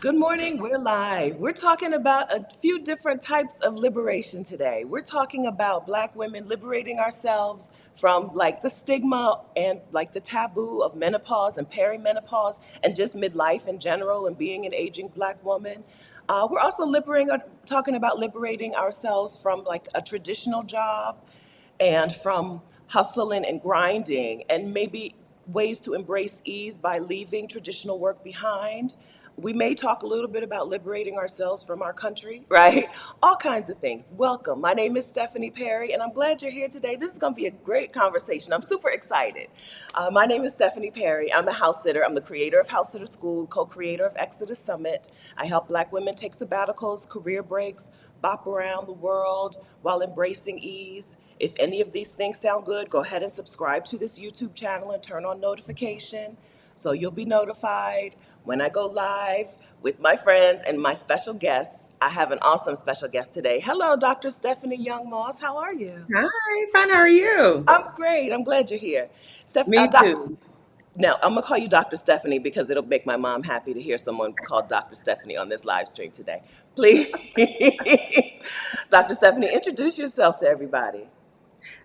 Good morning. We're live. We're talking about a few different types of liberation today. We're talking about Black women liberating ourselves from like the stigma and like the taboo of menopause and perimenopause and just midlife in general and being an aging Black woman. We're also talking about liberating ourselves from like a traditional job and from hustling and grinding, and maybe ways to embrace ease by leaving traditional work behind. We may talk a little bit about liberating ourselves from our country, right? All kinds of things. Welcome. My name is Stephanie Perry, and I'm glad you're here today. This is going to be a great conversation. I'm super excited. My name is Stephanie Perry. I'm a house sitter. I'm the creator of House Sitter School, co-creator of Exodus Summit. I help Black women take sabbaticals, career breaks, bop around the world while embracing ease. If any of these things sound good, go ahead and subscribe to this YouTube channel and turn on notification so you'll be notified when I go live with my friends and my special guests. I have an awesome special guest today. Hello, Dr. Stephanie YoungMoss. How are you? Hi, fine. How are you? I'm great. I'm glad you're here. Me too. Now, I'm going to call you Dr. Stephanie because it'll make my mom happy to hear someone called Dr. Stephanie on this live stream today. Please, Dr. Stephanie, introduce yourself to everybody.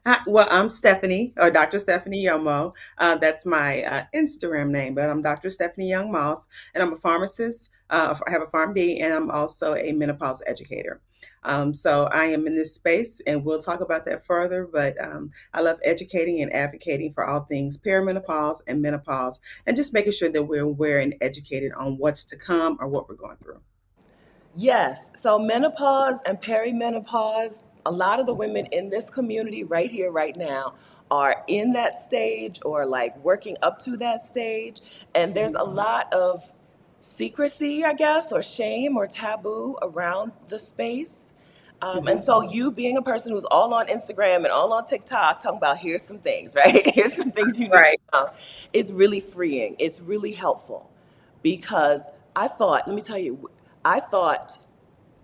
Hi, well, I'm Stephanie, or Dr. Stephanie Yomo. That's my Instagram name, but I'm Dr. Stephanie Young Moss, and I'm a pharmacist. I have a PharmD, and I'm also a menopause educator. So I am in this space, and we'll talk about that further. But I love educating and advocating for all things perimenopause and menopause, and just making sure that we're aware and educated on what's to come or what we're going through. Yes. So menopause and perimenopause, a lot of the women in this community right here, right now, are in that stage or like working up to that stage. And there's a lot of secrecy, I guess, or shame or taboo around the space. And Mhm. so you being a person who's all on Instagram and all on TikTok talking about here's some things, right? Here's some things you need to Right. know. It's really freeing. It's really helpful because let me tell you, I thought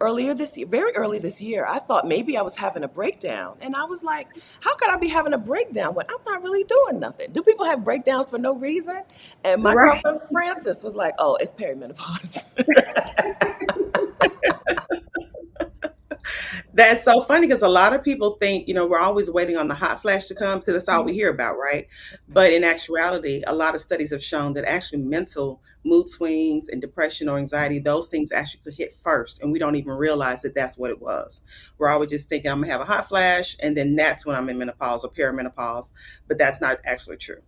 earlier this year, very early this year, I thought maybe I was having a breakdown. And I was like, how could I be having a breakdown when I'm not really doing nothing? Do people have breakdowns for no reason? And my Right. girlfriend Frances was like, oh, it's perimenopause. That's so funny because a lot of people think, we're always waiting on the hot flash to come because that's all we hear about, right? But in actuality, a lot of studies have shown that actually mental mood swings and depression or anxiety, those things actually could hit first. And we don't even realize that that's what it was. We're always just thinking I'm going to have a hot flash and then that's when I'm in menopause or perimenopause. But that's not actually true.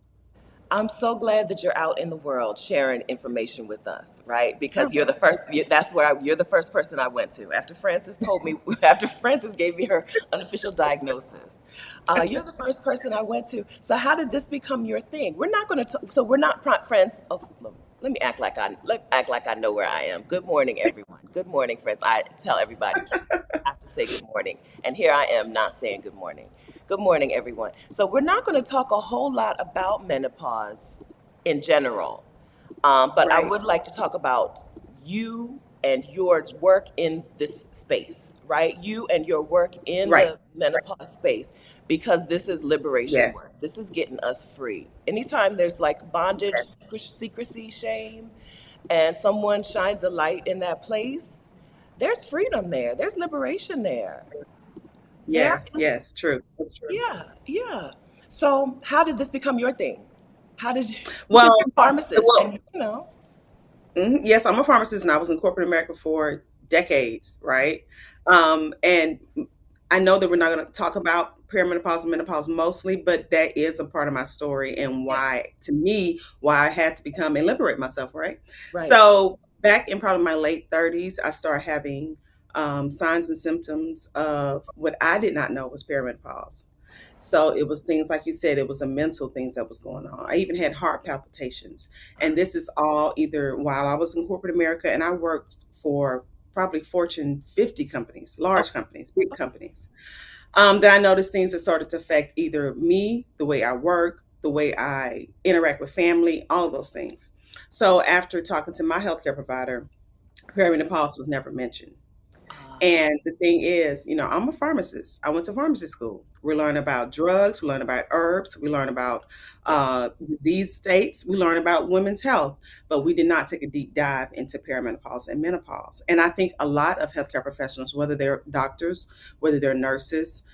I'm so glad that you're out in the world sharing information with us, right? Oh, Because you're the first person I went to. After Frances told me, after Frances gave me her unofficial diagnosis, you're the first person I went to. So how did this become your thing? We're not going to, so we're not friends. Oh, let me act like I know where I am. Good morning, everyone. Good morning, friends. I tell everybody I have to say good morning. And here I am not saying good morning. Good morning, everyone. So, we're not going to talk a whole lot about menopause in general, but I right, would like to talk about you and your work in this space, right? You and your work in right. the menopause space, because this is liberation Yes, work. This is getting us free. Anytime there's like bondage, yes, secrecy, shame, and someone shines a light in that place, there's freedom there, there's liberation there. Yeah. yes, yes, true. That's true. Yeah, yeah. So, how did this become your thing? How did you? Because Well, you're a pharmacist, well, and you know. yes, I'm a pharmacist and I was in corporate America for decades, right? And I know that we're not going to talk about perimenopause and menopause mostly, but that is a part of my story and Yeah. why, to me, why I had to become and liberate myself, right? Right. So back in probably my late 30s, I started having signs and symptoms of what I did not know was perimenopause. So it was things like you said, it was a mental things that was going on. I even had heart palpitations. And this is all either while I was in corporate America and I worked for probably Fortune 50 companies, large Okay. companies, big companies. That I noticed things that started to affect either me, the way I work, the way I interact with family, all of those things. So after talking to my healthcare provider, perimenopause was never mentioned. And the thing is, I'm a pharmacist. I went to pharmacy school. We learn about drugs, we learn about herbs, we learn about Yeah. disease states, we learn about women's health, but we did not take a deep dive into perimenopause and menopause. And I think a lot of healthcare professionals, whether they're doctors, whether they're nurses,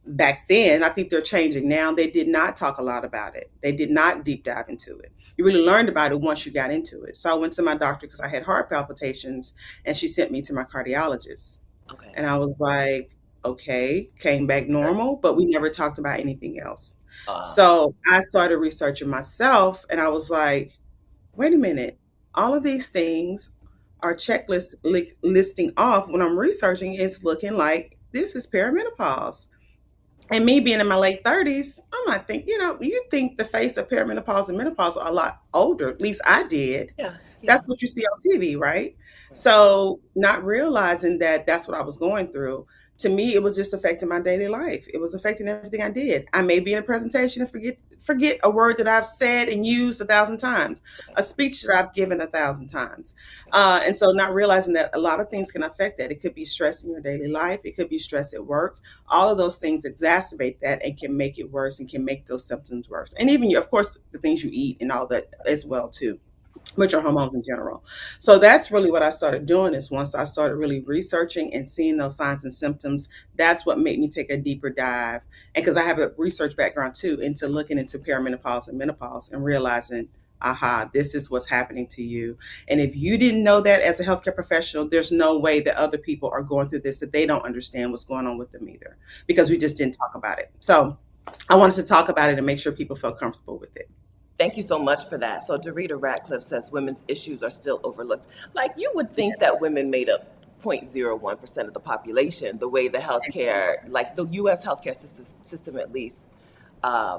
back then, I think they're changing now. They did not talk a lot about it. They did not deep dive into it. You really learned about it once you got into it. So I went to my doctor because I had heart palpitations, and she sent me to my cardiologist. Okay. And I was like, okay, came back normal, but we never talked about anything else. Uh, So I started researching myself, and I was like, wait a minute, all of these things are checklist listing off. When I'm researching, it's looking like this is perimenopause. And me being in my late 30s, I'm not think, you think the face of perimenopause and menopause are a lot older. At least I did. yeah. Yeah. That's what you see on TV, right? Right. So not realizing that that's what I was going through, to me, it was just affecting my daily life. It was affecting everything I did. I may be in a presentation and forget a word that I've said and used 1,000 times, Right. a speech that I've given 1,000 times. Right. And so not realizing that a lot of things can affect that. It could be stress in your daily life. It could be stress at work. All of those things exacerbate that and can make it worse and can make those symptoms worse. And even, of course, the things you eat and all that as well, too, which are hormones in general. So that's really what I started doing, is once I started really researching and seeing those signs and symptoms, that's what made me take a deeper dive. And because I have a research background too, into looking into perimenopause and menopause and realizing, aha, this is what's happening to you. And if you didn't know that as a healthcare professional, there's no way that other people are going through this, that they don't understand what's going on with them either, because we just didn't talk about it. So I wanted to talk about it and make sure people felt comfortable with it. Thank you so much for that. So Dorita Ratcliffe says women's issues are still overlooked. Like you would think that women made up 0.01% of the population, the way the healthcare, like the U.S. healthcare system at least,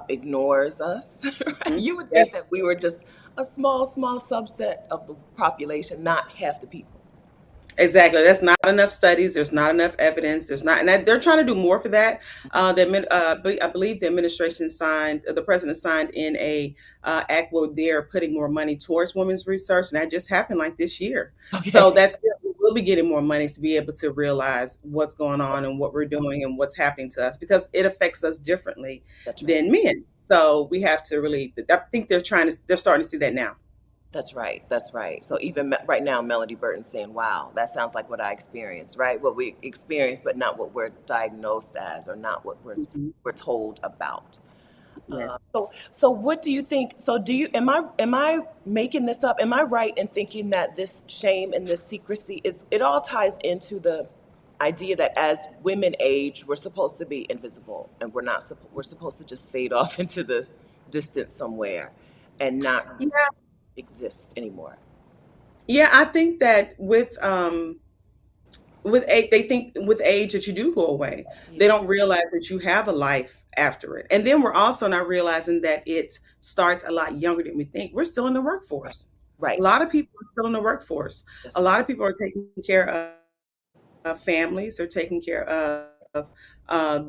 ignores us. Right? Mhm. You would Yep. think that we were just a small subset of the population, not half the people. Exactly. That's not enough studies. There's not enough evidence. There's not, and they're trying to do more for that. I believe the administration signed, the president signed in a act where they're putting more money towards women's research, and that just happened like this year. So Okay, that's good. We'll be getting more money to be able to realize what's going on and what we're doing and what's happening to us, because it affects us differently that's right. than men. So we have to really. I think they're starting to see that now. That's right. That's right. So even right now, Melody Burton's saying, "Wow, that sounds like what I experienced." Right? What we experience, but not what we're diagnosed as, or not what Mhm. we're told about. Yes. So what do you think? So do you? Am I making this up? Am I right in thinking that this shame and this secrecy is it all ties into the idea that as women age, we're supposed to be invisible and we're supposed to just fade off into the distance somewhere and not Yeah. exist anymore. Yeah. I think that with age, they think with age that you do go away. Yeah. They don't realize that you have a life after it. And then we're also not realizing that it starts a lot younger than we think. We're still in the Right. workforce. A Right. lot of people are still in the workforce. A That's lot of people are taking care of families, they're taking care of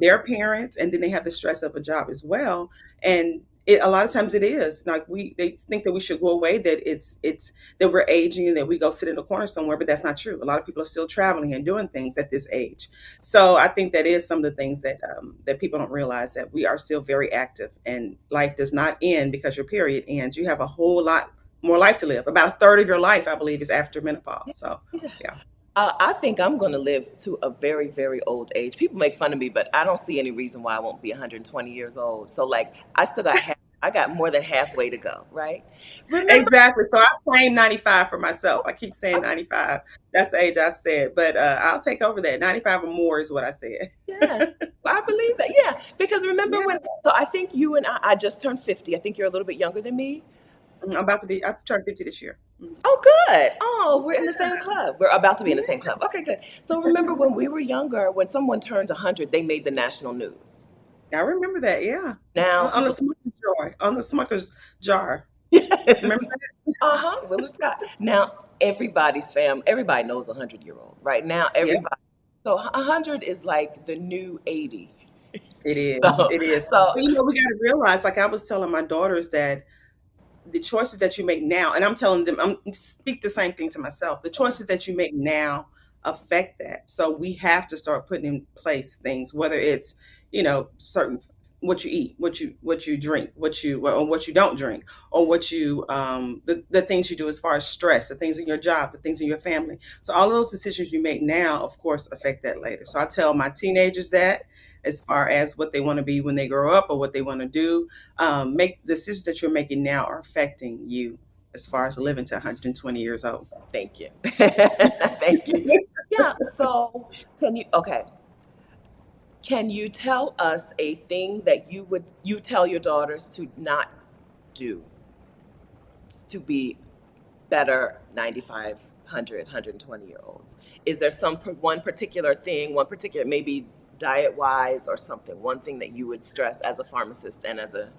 their parents, and then they have the stress of a job as well. And a lot of times it is like they think that we should go away, that it's that we're aging and that we go sit in a corner somewhere, but that's not true. A lot of people are still traveling and doing things at this age. So I think that is some of the things that people don't realize, that we are still very active, and life does not end because your period ends. You have a whole lot more life to live. About a third of your life, I believe, is after menopause. So yeah. yeah. I think I'm going to live to a very, very old age. People make fun of me, but I don't see any reason why I won't be 120 years old. So, like, I got more than halfway to go, right? Remember, Exactly. So I claim 95 for myself. I keep saying 95. That's the age I've said, but I'll take over that. 95 or more is what I said. yes, I believe that. Yeah, because remember Yeah. so I think you and I just turned 50. I think you're a little bit younger than me. I've turned 50 this year. Mhm. Oh, good. Oh, we're in the same club. We're about to be in the same club. Okay, good. So remember when we were younger, when someone turns 100, they made the national news. I remember that. Yeah. Now On the people, Smucker's jar. On the Smucker's jar. Remember yes. that? Uh-huh, Willard Scott. Now everybody knows 100-year-old. Right now, Yeah, everybody. So 100 is like the new 80. it is. So, It is. so But we got to realize, like I was telling my daughters, that the choices that you make now, and I'm telling them, I'm speak the same thing to myself. The choices that you make now affect that. So we have to start putting in place things, whether it's, certain what you eat, what you drink, what you don't drink, or what you the things you do as far as stress, the things in your job, the things in your family. So all of those decisions you make now, of course, affect that later. So I tell my teenagers that as far as what they want to be when they grow up or what they want to do, make the decisions that you're making now are affecting you as far as living to 120 years old. Thank you. Thank you. Yeah. So, okay, can you tell us a thing that you tell your daughters to not do to be better 95, 100, 120 year olds? Is there one particular thing, one particular, maybe diet wise or something, one thing that you would stress as a pharmacist and as a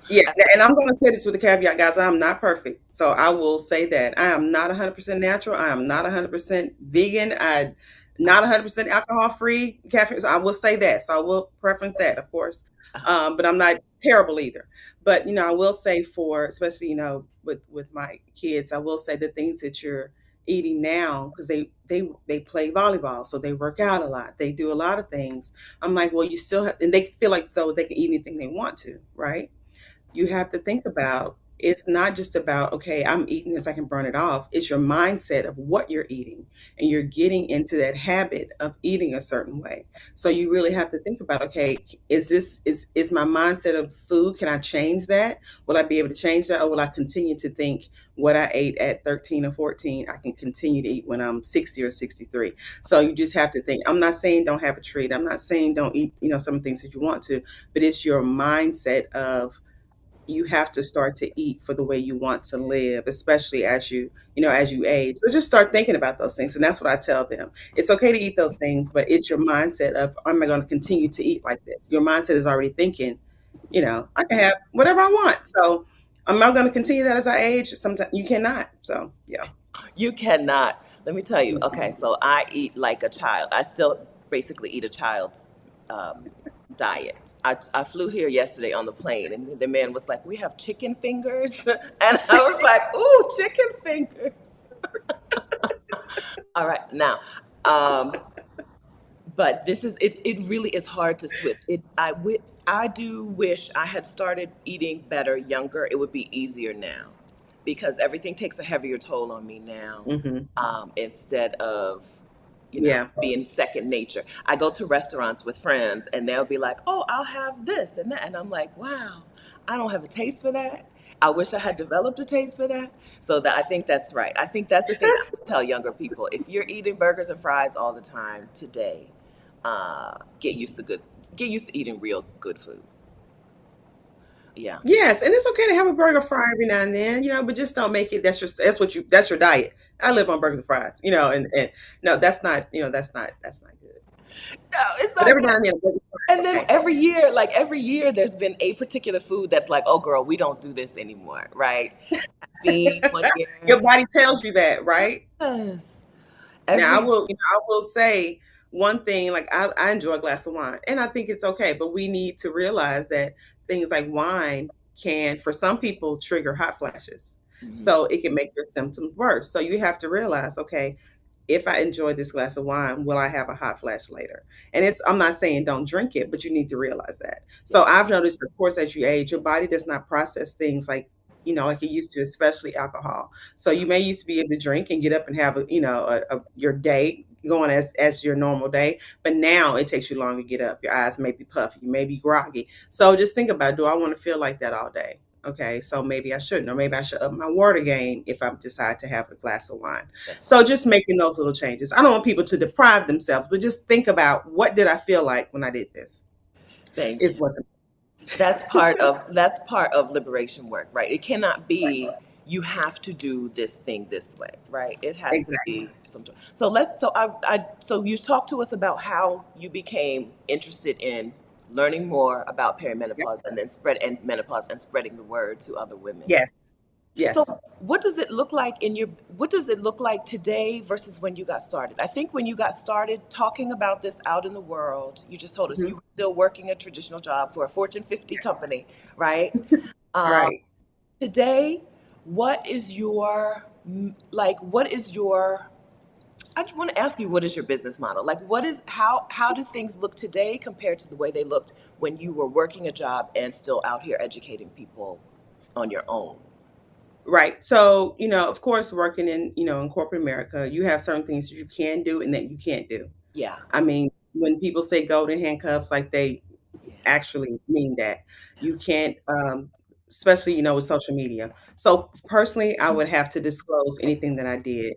Yeah, as and I'm going to say this with a caveat, guys. I'm not perfect, so I will say that I am not 100% natural. I am not 100% vegan. I not 100% alcohol free, caffeine. So I will say that. So I will preference that, of course. But I'm not terrible either. But I will say for especially with my kids, I will say the things that you're eating now because they play volleyball, so they work out a lot. They do a lot of things. I'm like, well, you still have, and they feel like so they can eat anything they want to, right? You have to think about it's not just about, okay, I'm eating this, I can burn it off. It's your mindset of what you're eating. And you're getting into that habit of eating a certain way. So you really have to think about, okay, is my mindset of food, can I change that? Will I be able to change that? Or will I continue to think what I ate at 13 or 14, I can continue to eat when I'm 60 or 63. So you just have to think, I'm not saying don't have a treat. I'm not saying don't eat, some things that you want to, but it's your mindset of you have to start to eat for the way you want to live, especially as you age. So just start thinking about those things. And that's what I tell them. It's okay to eat those things, but it's your mindset of, am I going to continue to eat like this? Your mindset is already thinking, I can have whatever I want. So am I going to continue that as I age? Sometimes you cannot. So yeah. You cannot. Let me tell you. Okay, Mhm. so I eat like a child. I still basically eat a child's diet. I flew here yesterday on the plane, and the man was like, "We have chicken fingers," and I was like, "Ooh, chicken fingers." All right, now, um, but it really is hard to switch. I do wish I had started eating better younger. It would be easier now because everything takes a heavier toll on me now, Mhm. instead of Yeah. being second nature. I go to restaurants with friends and they'll be like, "Oh, I'll have this and that," and I'm like, "Wow, I don't have a taste for that. I wish I had developed a taste for that." So that I think that's right. I think that's the thing I would tell younger people. If you're eating burgers and fries all the time today, get used to get used to eating real good food. Yeah. Yes, and it's okay to have a burger fry every now and then, but just don't make it that's your diet. I live on burgers and fries, and no, that's not good. No, it's But not every good. now and then a burger fry is And then okay. every year, there's been a particular food that's like, "Oh, girl, we don't do this anymore," right? Caffeine one Your year. body tells you that, right? Yes. Now Every I will say one thing, like I enjoy a glass of wine and I think it's okay, but we need to realize that things like wine can, for some people, trigger hot flashes. Mhm. So it can make your symptoms worse. So you have to realize, okay, if I enjoy this glass of wine, will I have a hot flash later? And I'm not saying don't drink it, but you need to realize that. Yeah. So I've noticed, of course, as you age, your body does not process things like it used to, especially alcohol. So you may used to be able to drink and get up and have your day going as your normal day, but now it takes you long to get up. Your eyes may be puffy, you may be groggy. So just think about, do I want to feel like that all day? Okay, so maybe I shouldn't, or maybe I should up my water game if I decide to have a glass of wine. That's right. So just making those little changes. I don't want people to deprive themselves, but just think about, what did I feel like when I did this? Thank Is you. what's That's part of liberation work, right? It cannot be you have to do this thing this way, right? It has to exactly. be some. So you talked to us about how you became interested in learning more about Yep. perimenopause and then menopause and spreading the word to other women. Yes. So Yes. what does it look like today versus when you got started? I think when you got started talking about this out in the world, you just told us Mhm. you were still working a traditional job for a Fortune 50 company, right? Um, Right. Today, what is your I just want to ask you, what is your business model? Like, how do things look today compared to the way they looked when you were working a job and still out here educating people on your own? Right. So, of course, working in corporate America, you have certain things that you can do and that you can't do. Yeah, I mean, when people say golden handcuffs, like they yeah, actually mean that. You can't, especially, with social media. So personally, I would have to disclose anything that I did,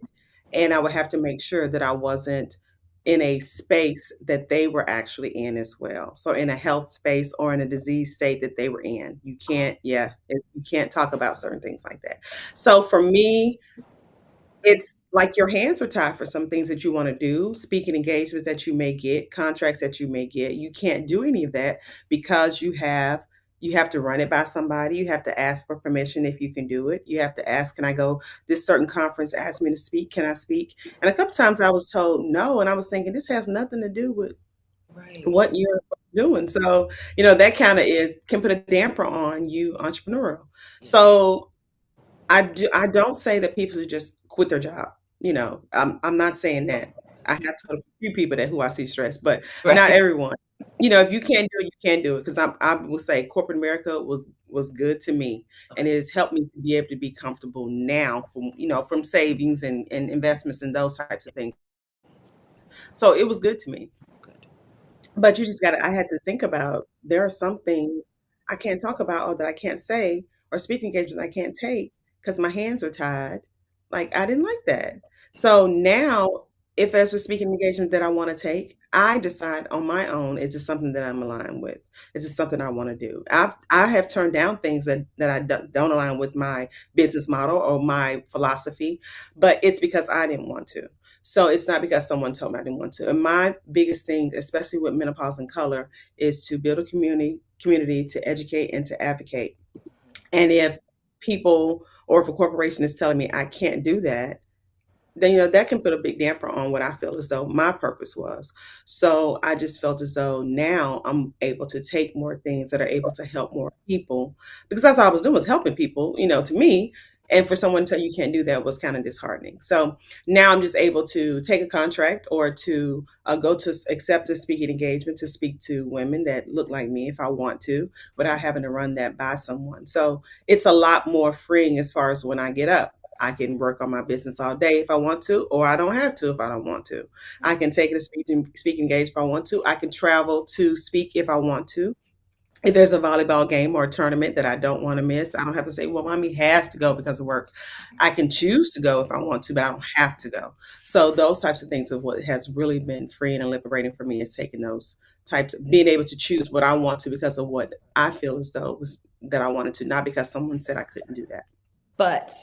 and I would have to make sure that I wasn't in a space that they were actually in as well. So in a health space or in a disease state that they were in. You can't, yeah, you can't talk about certain things like that. So for me, it's like your hands are tied for some things that you wanna do, speaking engagements that you may get, contracts that you may get. You can't do any of that because you have to run it by somebody, you have to ask for permission if you can do it. You have to ask, "Can I go this certain conference asked me to speak, can I speak?" And a couple times I was told no, and I was thinking, "This has nothing to do with right. what you're doing." So, that kinda is can put a damper on you entrepreneurial. Yeah, So I don't say that people should just quit their job, I'm not saying that. I have told a few people that who I see stressed, but not right. everyone. If you can't do it, you can't do it. Because I will say corporate America was good to me, and Okay, it has helped me to be able to be comfortable now from savings and investments and those types of things. So it was good to me. good. But you just gotta I had to think about there are some things I can't talk about or that I can't say or speaking engagements I can't take because my hands are tied. Like, I didn't like that. So now, if there's a speaking engagement that I wanna take, I decide on my own, is this something that I'm aligned with? Is this something I wanna do? I have turned down things that I don't align with my business model or my philosophy, but it's because I didn't want to. So it's not because someone told me I didn't want to. And my biggest thing, especially with menopause and color, is to build a community to educate and to advocate. And if people or if a corporation is telling me I can't do that, then that can put a big damper on what I feel as though my purpose was. So I just felt as though now I'm able to take more things that are able to help more people because that's all I was doing was helping people, to me. And for someone to tell you can't do that was kind of disheartening. So now I'm just able to take a contract or to go to accept a speaking engagement to speak to women that look like me if I want to, without having to run that by someone. So it's a lot more freeing as far as when I get up. I can work on my business all day if I want to, or I don't have to if I don't want to. I can take it a speaking engagement if I want to. I can travel to speak if I want to. If there's a volleyball game or a tournament that I don't want to miss, I don't have to say, well, mommy has to go because of work. I can choose to go if I want to, but I don't have to go. So those types of things are what has really been freeing and liberating for me is taking those types of being able to choose what I want to because of what I feel as though it was that I wanted to, not because someone said I couldn't do that. But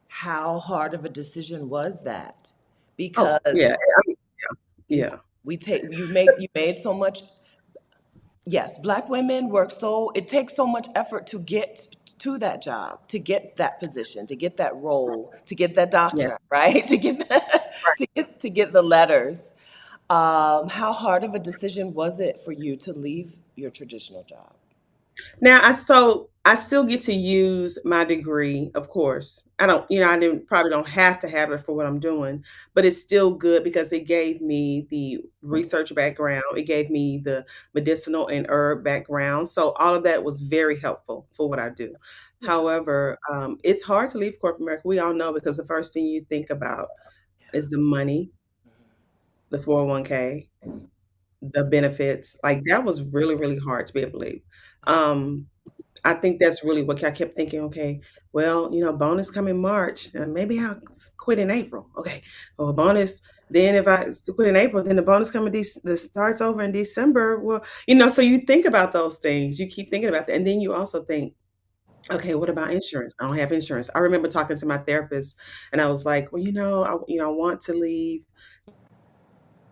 how hard of a decision was that? Oh, yeah. Because I mean, it's yeah. you made so much. Yes, black women work so, it takes so much effort to get to that job, to get that position, to get that role, to get that Yeah. doctor, right? To get that, to get the letters. How hard of a decision was it for you to leave your traditional job? Now I still get to use my degree, of course. I don't, I didn't probably don't have to have it for what I'm doing, but it's still good because it gave me the research background. It gave me the medicinal and herb background. So all of that was very helpful for what I do. Yeah. However, it's hard to leave corporate America. We all know because the first thing you think about is the money, the 401k, the benefits. Like that was really, really hard to be able to leave. Um, I think that's really what I kept thinking, okay, well, bonus come in March, maybe I'll quit in April. Okay. Well, bonus, then if I quit in April, then the bonus come in the starts over in December. Well, so you think about those things. You keep thinking about that. And then you also think, okay, what about insurance? I don't have insurance. I remember talking to my therapist and I was like, well, I want to leave,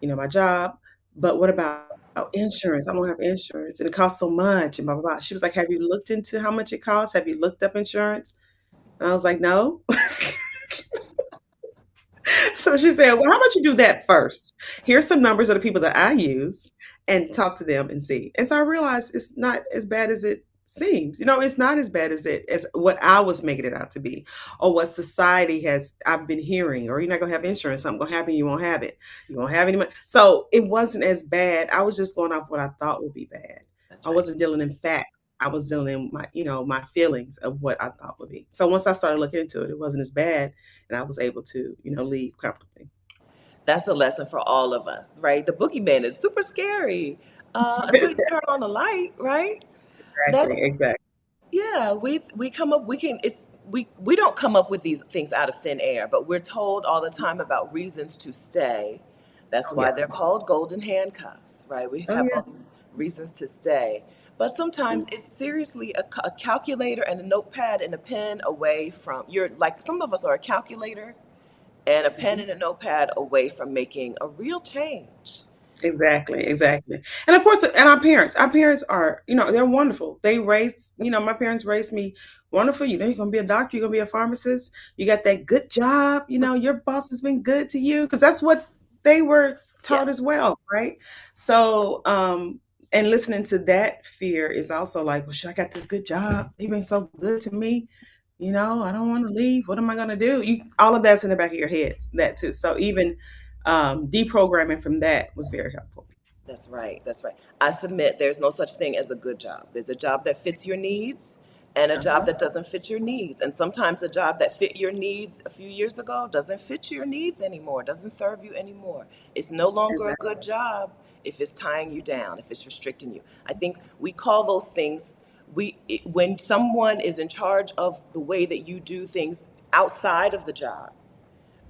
my job, but what about insurance? I don't have insurance and it costs so much and blah, blah, blah. She was like, have you looked into how much it costs? Have you looked up insurance? And I was like, no. So she said, well, how about you do that first? Here's some numbers of the people that I use and talk to them and see. And so I realized it's not as bad as it seems. You know, it's not as bad as what I was making it out to be, or what society has I've been hearing, or you're not gonna have insurance, something gonna happen, you won't have it. You won't have any money. So it wasn't as bad. I was just going off what I thought would be bad. That's I right. wasn't dealing in facts. I was dealing in my, my feelings of what I thought would be. So once I started looking into it, it wasn't as bad, and I was able to, leave comfortably. That's a lesson for all of us, right? The boogeyman is super scary until you turn on the light, right? That's Exactly, exactly. Yeah, we come up we can it's we don't come up with these things out of thin air, but we're told all the time about reasons to stay. That's Oh why yeah. they're called golden handcuffs, right? We Oh have yeah. all these reasons to stay. But sometimes it's seriously a calculator and a notepad and a pen away from you're like some of us are a calculator and a pen Mhm. and a notepad away from making a real change. Exactly, exactly. And of course, and our parents are, they're wonderful. They raised, my parents raised me wonderful. You're going to be a doctor, you're going to be a pharmacist. You got that good job. Your boss has been good to you because that's what they were taught Yes. as well, right? So, and listening to that fear is also like, well, shit, I got this good job. They've been so good to me. I don't want to leave. What am I going to do? All of that's in the back of your head, that too. So even deprogramming from that was very helpful. That's right. That's right. I submit there's no such thing as a good job. There's a job that fits your needs and a job Uh-huh. that doesn't fit your needs. And sometimes a job that fit your needs a few years ago doesn't fit your needs anymore, doesn't serve you anymore. It's no longer a Exactly. good job if it's tying you down, if it's restricting you. I think we call those things when someone is in charge of the way that you do things outside of the job,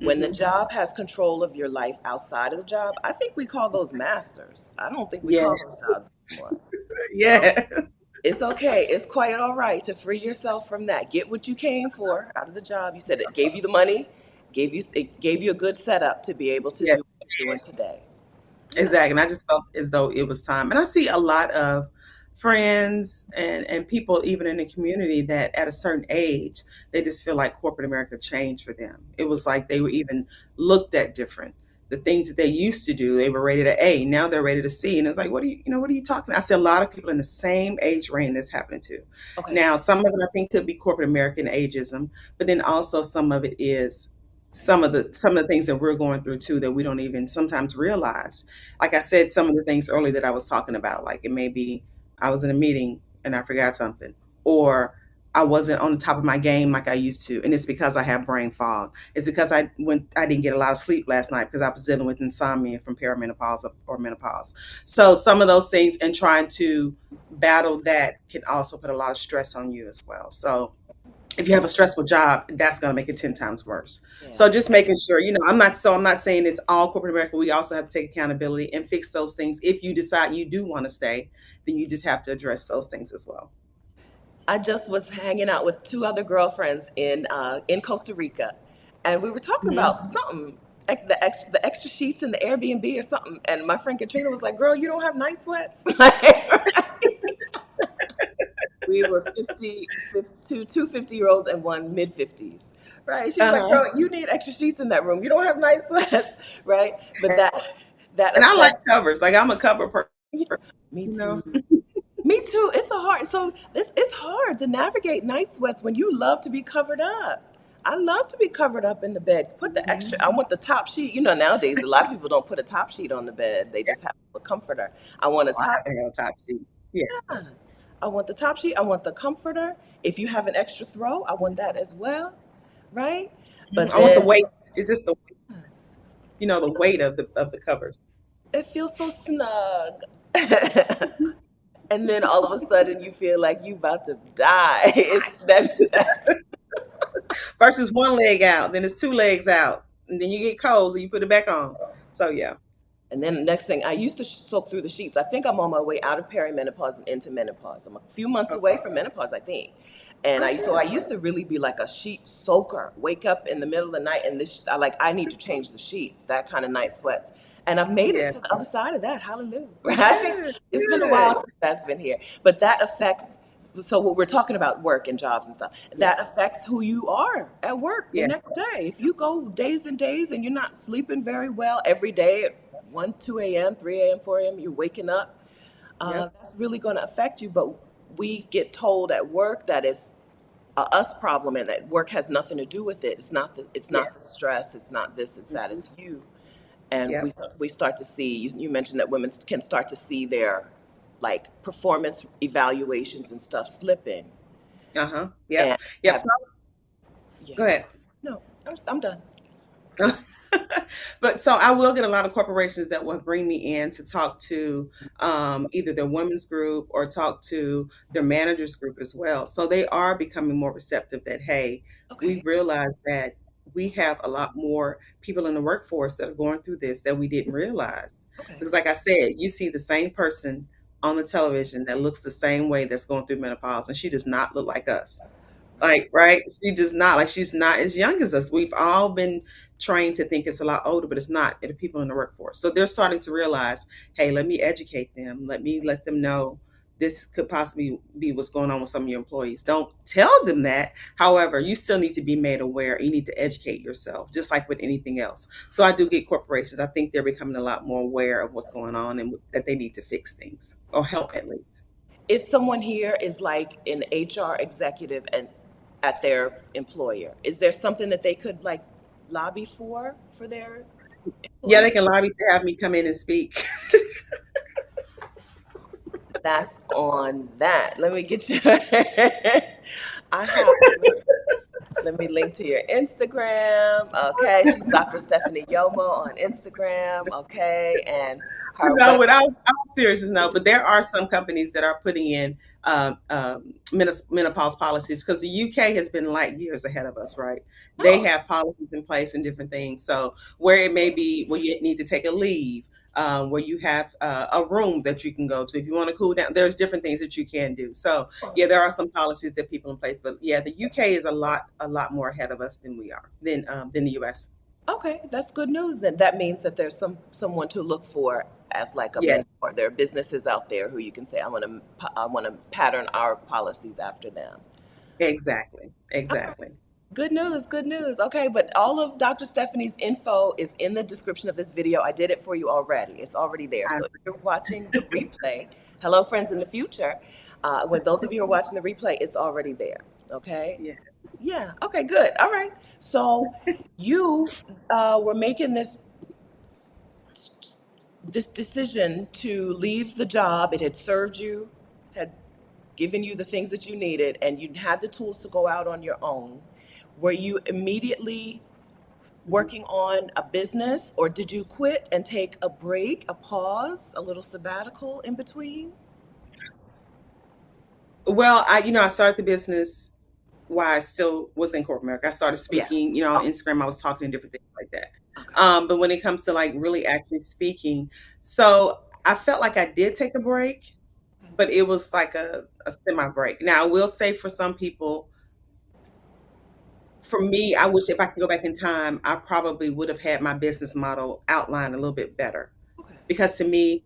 when the Hmm. job has control of your life outside of the job, I think we call those masters. I don't think we Yeah. call those jobs anymore. So Yeah. it's okay. It's quite all right to free yourself from that. Get what you came for out of the job. You said it gave you the money, it gave you a good setup to be able to Yes. do what you're doing today. Yeah. Exactly. And I just felt as though it was time. And I see a lot of friends and people even in the community that at a certain age, they just feel like corporate America changed for them. It was like they were even looked at different. The things that they used to do, they were rated at A. Now they're rated a C. And it's like, what are you talking? I see a lot of people in the same age range that's happening to. Okay. Now, some of it I think could be corporate American ageism, but then also some of it is some of the things that we're going through too that we don't even sometimes realize. Like I said, some of the things earlier that I was talking about, like it may be I was in a meeting and I forgot something, or I wasn't on the top of my game like I used to, and it's because I have brain fog. It's because I didn't get a lot of sleep last night because I was dealing with insomnia from perimenopause or menopause. So some of those things and trying to battle that can also put a lot of stress on you as well. So if you have a stressful job, that's going to make it 10 times worse. Yeah. So just making sure, I'm not saying it's all corporate America. We also have to take accountability and fix those things. If you decide you do want to stay, then you just have to address those things as well. I just was hanging out with two other girlfriends in Costa Rica, and we were talking about Mhm. something, like the extra sheets in the Airbnb or something. And my friend Katrina was like, "Girl, you don't have night sweats." We were 2 50-year-olds and one mid 50s, right? She was like, Uh-huh. "Girl, you need extra sheets in that room. You don't have night sweats," right? But that And I like affects. covers. Like I'm a cover person, Yeah, me you know. too. Me too. It's hard to navigate night sweats when you love to be covered up. I love to be covered up in the bed. Put the extra. I Mhm. want the top sheet. Nowadays a lot of people don't put a top sheet on the bed. They Yeah. just have a comforter. I want a Oh, I top. have to have a top sheet. Yeah. Yes. I want the top sheet. I want the comforter. If you have an extra throw, I want that as well, right? Mhm. But I want the then weight. It's just yes, the weight of the covers. it feels so snug. And then all of a sudden you feel like you about to die. It's that. Versus one leg out, then it's two legs out, and then you get cold, so you put it back on. So yeah. And then the next thing, I used to soak through the sheets. I think I'm on my way out of perimenopause and into menopause. I'm a few months away Okay. from menopause, I think. And Oh, I good. used to really be like a sheet soaker. Wake up in the middle of the night and I need to change the sheets. That kind of night sweats. And I've made it Yeah. to the other side of that. Hallelujah. I think Good. it's been a Good. while since that's been here. But that affects. So what we're talking about work and jobs and stuff, Yeah. that affects who you are at work the Yeah. next day. If you go days and days and you're not sleeping very well every day at 1, 2 a.m., 3 a.m., 4 a.m., you're waking up, Yep. that's really going to affect you. But we get told at work that it's a us problem and that work has nothing to do with it. It's Yeah. not the stress. It's not this. It's that. Hmm. It's you. And Yep. we start to see. You mentioned that women can start to see their like performance evaluations and stuff slipping, Uh-huh. Yep. and Yep. have So yeah. go ahead. No, I'm done. But so I will get a lot of corporations that will bring me in to talk to either their women's group or talk to their managers group as well. So they are becoming more receptive that, hey, we Okay. realize that we have a lot more people in the workforce that are going through this that we didn't realize. Okay. Because like I said, you see the same person on the television that looks the same way that's going through menopause, and she does not look like us. Like, right? She does not. Like, she's not as young as us. We've all been trained to think it's a lot older, but it's not. They're the people in the workforce. So they're starting to realize, hey, let me educate them. Let me let them know this could possibly be what's going on with some of your employees. Don't tell them that. However, you still need to be made aware. You need to educate yourself, just like with anything else. So I do get corporations. I think they're becoming a lot more aware of what's going on and that they need to fix things or help at least. If someone here is like an HR executive and at their employer, is there something that they could like lobby for their Yeah, employee? they can lobby to have me come in and speak. That's on that. Let me get you. I have. Let me link to your Instagram. Okay, she's Dr. Stephanie Yomo on Instagram. Okay, and her No, web. without all seriousness, no. But there are some companies that are putting in menopause policies because the UK has been light years ahead of us, right? They Oh, have policies in place and different things. So where it may be where you need to take a leave, where you have a room that you can go to if you want to cool down. There's different things that you can do. So yeah, there are some policies that people in place. But yeah, the UK is a lot more ahead of us than we are than the US. okay, that's good news. Then that means that there's someone to look for as like a Yeah, mentor. There are businesses out there who you can say, I want to pattern our policies after them. exactly, All right. exactly. Good news, good news. Okay, but all of Dr. Stephanie's info is in the description of this video. I did it for you already. It's already there. I, So if you're watching the replay, hello, friends in the future. When those of you who are watching the replay, it's already there. Okay. yeah. Yeah. Okay. Good. All right. So you were making this decision to leave the job. It had served you, had given you the things that you needed, and you had the tools to go out on your own. Were you immediately Mhm. working on a business, or did you quit and take a break, a pause, a little sabbatical in between? Well, I started the business while I still was in corporate America. I started Yeah. speaking, on Oh, Instagram. I was talking and different things like that. okay. But when it comes to like really actually speaking, so I felt like I did take a break, but it was like a semi break. Now, I will say for some people, for me, I wish if I could go back in time, I probably would have had my business model outlined a little bit better Okay. because to me,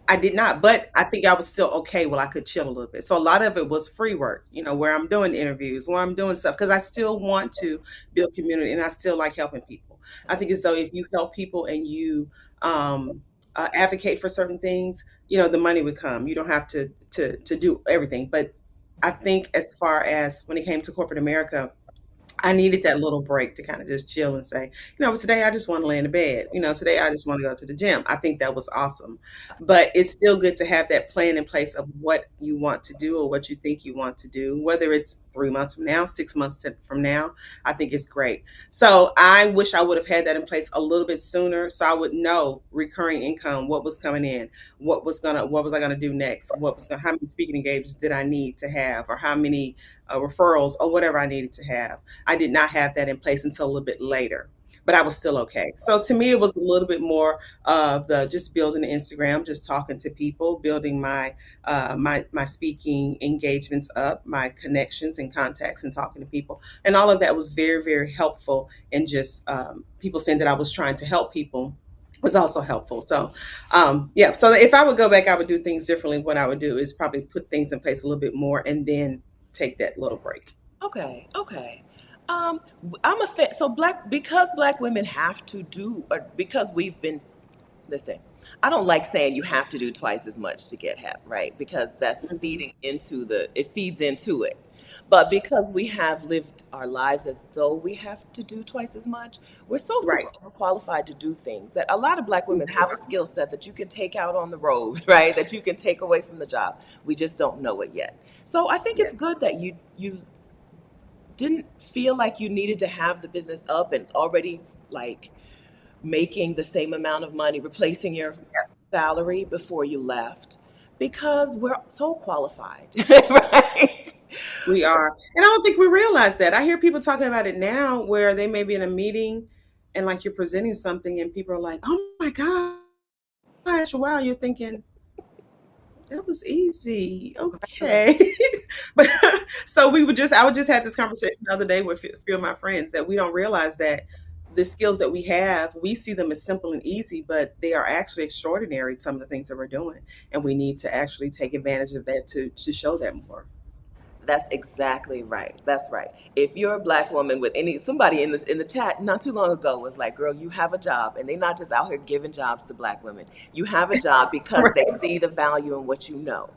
I did not, but I think I was still okay. Well, I could chill a little bit. So a lot of it was free work, where I'm doing interviews, where I'm doing stuff, because I still want to build community and I still like helping people. I think as though if you help people and you advocate for certain things, the money would come. You don't have to do everything. But I think as far as when it came to corporate America, I needed that little break to kind of just chill and say, but today I just want to lay in the bed. Today I just want to go to the gym. I think that was awesome. But it's still good to have that plan in place of what you want to do or what you think you want to do, whether it's 3 months from now, 6 months from now. I think it's great. So I wish I would have had that in place a little bit sooner so I would know recurring income, what was coming in, what was I gonna do next, how many speaking engagements did I need to have, or how many referrals or whatever I needed to have. I did not have that in place until a little bit later, but I was still okay. So to me, it was a little bit more of the just building the Instagram, just talking to people, building my speaking engagements up, my connections and contacts, and talking to people, and all of that was very very helpful. And just people saying that I was trying to help people was also helpful. So yeah. So if I would go back, I would do things differently. What I would do is probably put things in place a little bit more, and then take that little break. Okay. Okay. Um, I'm a fan. So because black women have to do, or because we've been, listen. I don't like saying you have to do twice as much to get hep, right? Because that's Mhm. it feeds into it. But because we have lived our lives as though we have to do twice as much, we're so super Right. overqualified to do things that a lot of black We women have a skill set that you can take out on the road, right? That you can take away from the job. We just don't know it yet. So I think it's Yes. good that you didn't feel like you needed to have the business up and already like making the same amount of money, replacing your salary before you left, because we're so qualified, right? We are. And I don't think we realize that. I hear people talking about it now where they may be in a meeting and like you're presenting something and people are like, oh my gosh, wow, you're thinking, that was easy. Okay. But so I would just have this conversation the other day with a few of my friends that we don't realize that the skills that we have, we see them as simple and easy, but they are actually extraordinary, some of the things that we're doing. And we need to actually take advantage of that to show that more. That's exactly right. That's right. If you're a black woman with any somebody in the chat not too long ago was like, "Girl, you have a job," and they're not just out here giving jobs to black women. You have a job because they Right. see the value in what you know,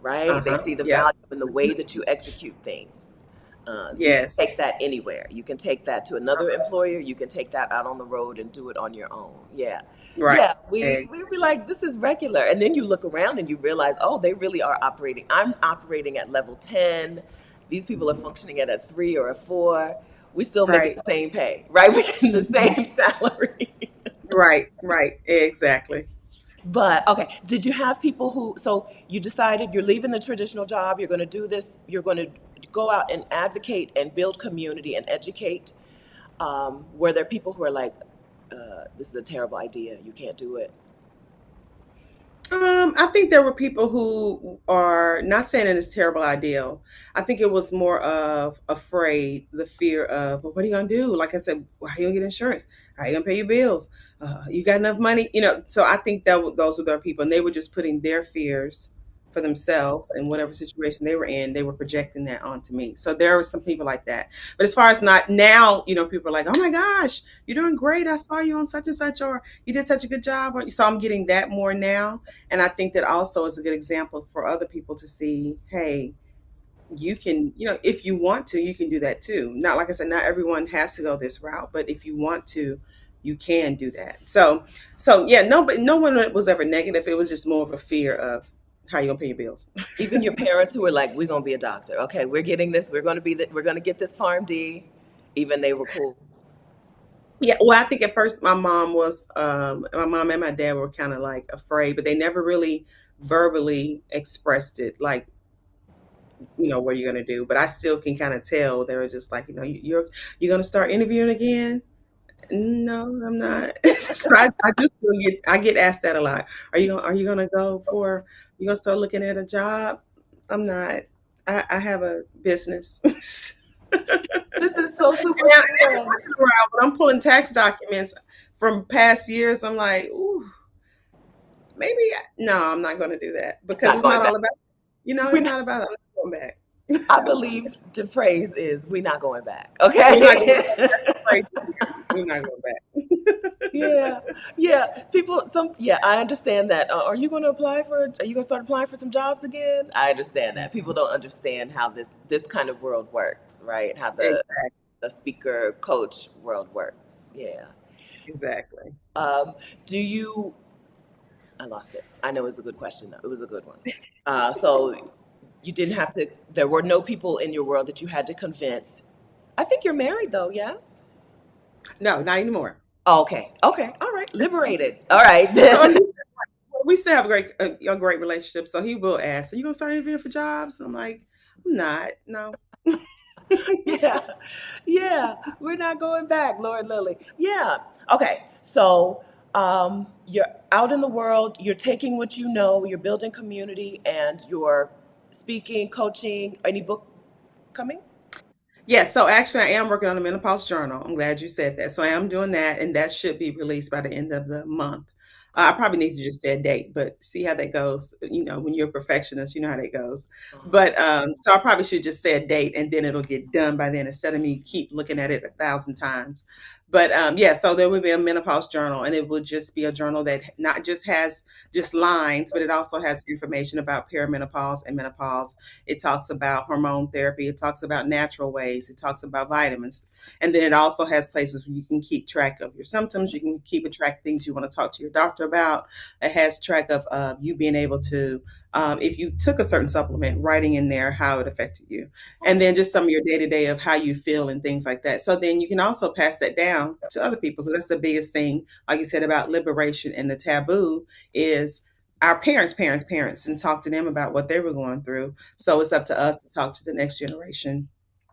right? They Uh-huh. see the Yep. value in the way that you execute things. You can take Yes. that anywhere. You can take that to another employer. You can take that out on the road and do it on your own. Yeah, Right. yeah. We be like, this is regular, and then you look around and you realize, oh, they really are operating. I'm operating at level 10. These people are functioning at a 3 or a 4. We still making Right. the same pay, right? We're getting the Mhm. same salary. Right. Right. Exactly. But okay, did you have people who, so you decided you're leaving the traditional job, you're going to do this, you're going to go out and advocate and build community and educate? Were there people who are like, this is a terrible idea, you can't do it? I think there were people who are not saying that it's a terrible ideal. I think it was more of afraid, the fear of, well, what are you gonna do? Like I said, how you gonna get insurance? How you gonna pay your bills? You got enough money? So I think those were their people, and they were just putting their fears for themselves and whatever situation they were in, they were projecting that onto me. So there were some people like that. But as far as not now, people are like, oh my gosh, you're doing great. I saw you on such and such, or you did such a good job. So I'm getting that more now, and I think that also is a good example for other people to see, hey, you can, if you want to, you can do that too. Not like I said, not everyone has to go this route, but if you want to, you can do that. So yeah, no, but no one was ever negative. It was just more of a fear of how you gonna pay your bills. Even your parents who were like, we're going to be a doctor. Okay, we're getting this. We're going to get this PharmD. Even they were cool. Yeah, well, I think at first my mom and my dad were kind of like afraid, but they never really verbally expressed it. Like, what are you gonna do? But I still can kind of tell they were just like, you're gonna start interviewing again. No, I'm not. So I do still get asked that a lot. Are you gonna go for you gonna start looking at a job? I'm not. I have a business. This is so And super now, and every fun. once in a while, when I'm pulling tax documents from past years, I'm like, ooh, maybe no, I'm not gonna do that because Not it's going not back. all about, We're it's not, not about I'm not going back. I believe the phrase is, we're not going back. We're not going back. Okay. That's the phrase here. We're not going back. Yeah, yeah. Yeah, I understand that. Are you going to start applying for some jobs again? I understand that. People don't understand how this kind of world works, right? How Exactly. the speaker coach world works. Yeah. Exactly. Um, do you, I lost it. I know it was a good question though. It was a good one. So you didn't have to, there were no people in your world that you had to convince. I think you're married though, yes? No, not anymore. Oh, okay. Okay. All right. Liberated. All right. So and we still have a great relationship. So he will ask, "Are you gonna start interviewing for jobs?" And I'm like, "I'm not. No." Yeah. Yeah. We're not going back, Lord Lily. Yeah. Okay. So you're out in the world, you're taking what you know, you're building community, and you're speaking, coaching. Any book coming? Yeah, so actually, I am working on a menopause journal. I'm glad you said that. So I am doing that, and that should be released by the end of the month. I probably need to just say a date, but see how that goes. When you're a perfectionist, you know how that goes. Uh-huh. But so I probably should just say a date, and then it'll get done by then instead of me keep looking at it 1,000 times. But yeah, so there would be a menopause journal, and it would just be a journal that not just has just lines, but it also has information about perimenopause and menopause. It talks about hormone therapy. It talks about natural ways. It talks about vitamins. And then it also has places where you can keep track of your symptoms. You can keep a track of things you want to talk to your doctor about. It has track of you being able to, if you took a certain supplement, writing in there how it affected you, and then just some of your day to day of how you feel and things like that. So then you can also pass that down to other people, because that's the biggest thing, like you said, about liberation and the taboo is our parents, and talk to them about what they were going through. So it's up to us to talk to the next generation,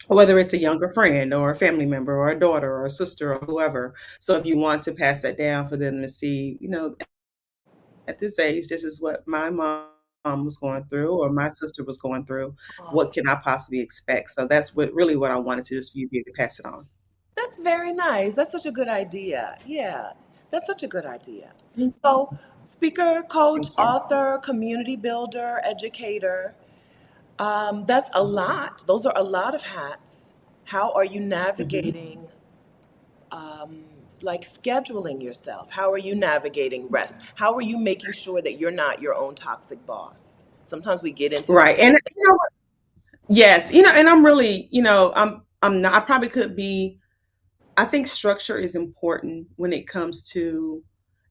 whether it's a younger friend or a family member or a daughter or a sister or whoever. So if you want to pass that down for them to see, at this age, this is what my mom was going through or my sister was going through. What Oh, can I possibly expect? So that's what I wanted to do, is for you to be able to pass it on. that's very nice. That's such a good idea. Yeah, that's such a good idea. Mhm. So, speaker, coach, Thank you. author, community builder, educator, that's a lot. Those are a lot of hats. How are you Mhm. navigating, like scheduling yourself? How are you navigating rest? How are you making sure that you're not your own toxic boss? Sometimes we get into Right. And yes, and I'm really, I'm not, I probably could be, I think structure is important when it comes to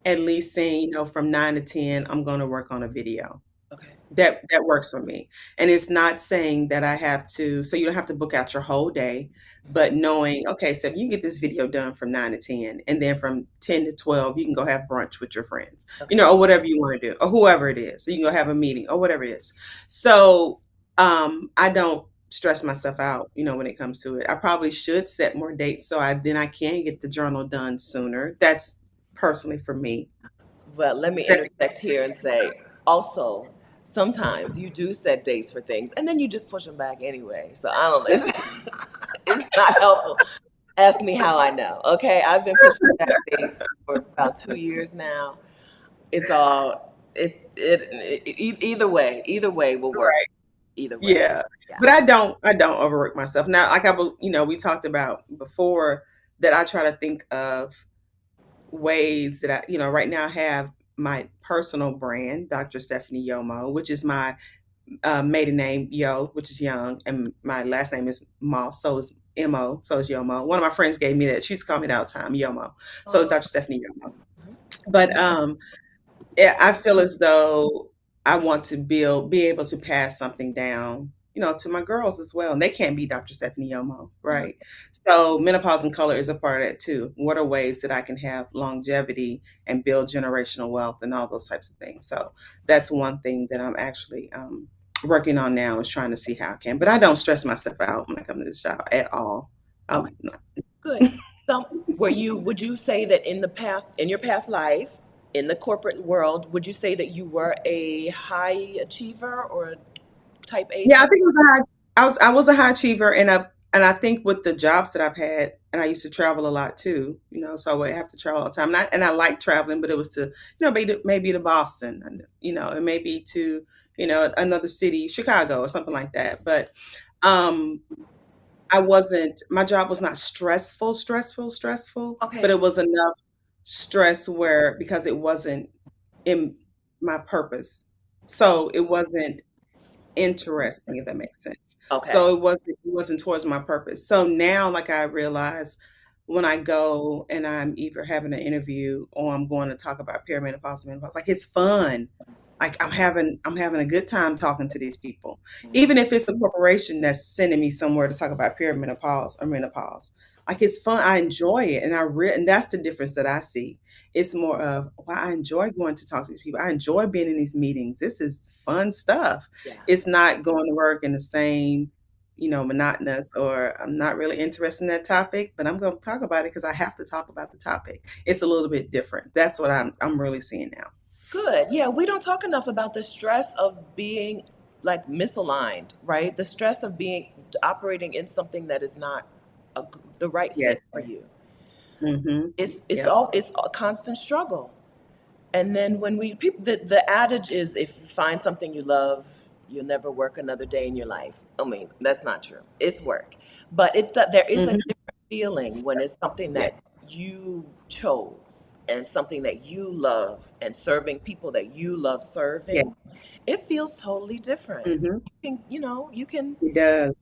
at least saying, from 9 to 10, I'm going to work on a video. okay. That works for me, and it's not saying that I have to, so you don't have to book out your whole day, but knowing, okay, so if you get this video done from 9 to 10, and then from 10 to 12, you can go have brunch with your friends, Okay. or whatever you wanna do, or whoever it is. So you can go have a meeting or whatever it is. So, I don't stress myself out, when it comes to it. I probably should set more dates so I can get the journal done sooner. That's personally for me. But let me Stephanie. interject here and say also, sometimes you do set dates for things and then you just push them back anyway. So I don't know. It's not helpful. Ask me how I know. Okay. I've been pushing back dates for about 2 years now. It's all, either way will work. Right. Either way. Yeah, Yeah. but I don't overwork myself. Now, like we talked about before, that I try to think of ways that right now I have my personal brand, Dr. Stephanie Yomo, which is my maiden name, Yo, which is young, and my last name is Moss, so is Mo, so is Yomo. One of my friends gave me that. She used to call me that all the time, Yomo. So it's Oh, Dr. Stephanie Yomo. But yeah, I feel as though I want to be able to pass something down, to my girls as well. And they can't be Dr. Stephanie Yomo, right? So menopause and color is a part of that too. What are ways that I can have longevity and build generational wealth and all those types of things? So that's one thing that I'm actually working on now, is trying to see how I can. But I don't stress myself out when I come to this job at all. okay. Um, Good. Would you say that in your past life, in the corporate world, would you say that you were a high achiever or a type A Yeah, I type? think it was a high I was a high achiever, and I think with the jobs that I've had, and I used to travel a lot too, so I would have to travel all the time. And I like traveling, but it was to, maybe to Boston, and and maybe to, another city, Chicago or something like that. But um I wasn't my job was not stressful, but Okay. it was enough stress where, because it wasn't in my purpose. So it wasn't interesting, if that makes sense. Okay. So it wasn't towards my purpose. So now, like, I realize when I go and I'm either having an interview or I'm going to talk about perimenopause and menopause, like, it's fun. Like, I'm having a good time talking to these people. Even if it's a corporation that's sending me somewhere to talk about perimenopause or menopause. Like, it's fun. I enjoy it. And that's the difference that I see. It's more of, wow, I enjoy going to talk to these people. I enjoy being in these meetings. This is fun stuff. Yeah. It's not going to work in the same, monotonous, or I'm not really interested in that topic, but I'm going to talk about it because I have to talk about the topic. It's a little bit different. That's what I'm really seeing now. Good. Yeah, we don't talk enough about the stress of being like misaligned, right? The stress of being operating in something that is not the right fit Yes. for you. Mhm. It's Yep. all it's a constant struggle. And then when we people the adage is if you find something you love, you'll never work another day in your life. I mean, that's not true. It's work. But there is a Mhm. different feeling when it's something Yeah. that you chose and something that you love and serving people that you love Yeah. serving, it feels totally different. Hmm. You can It does.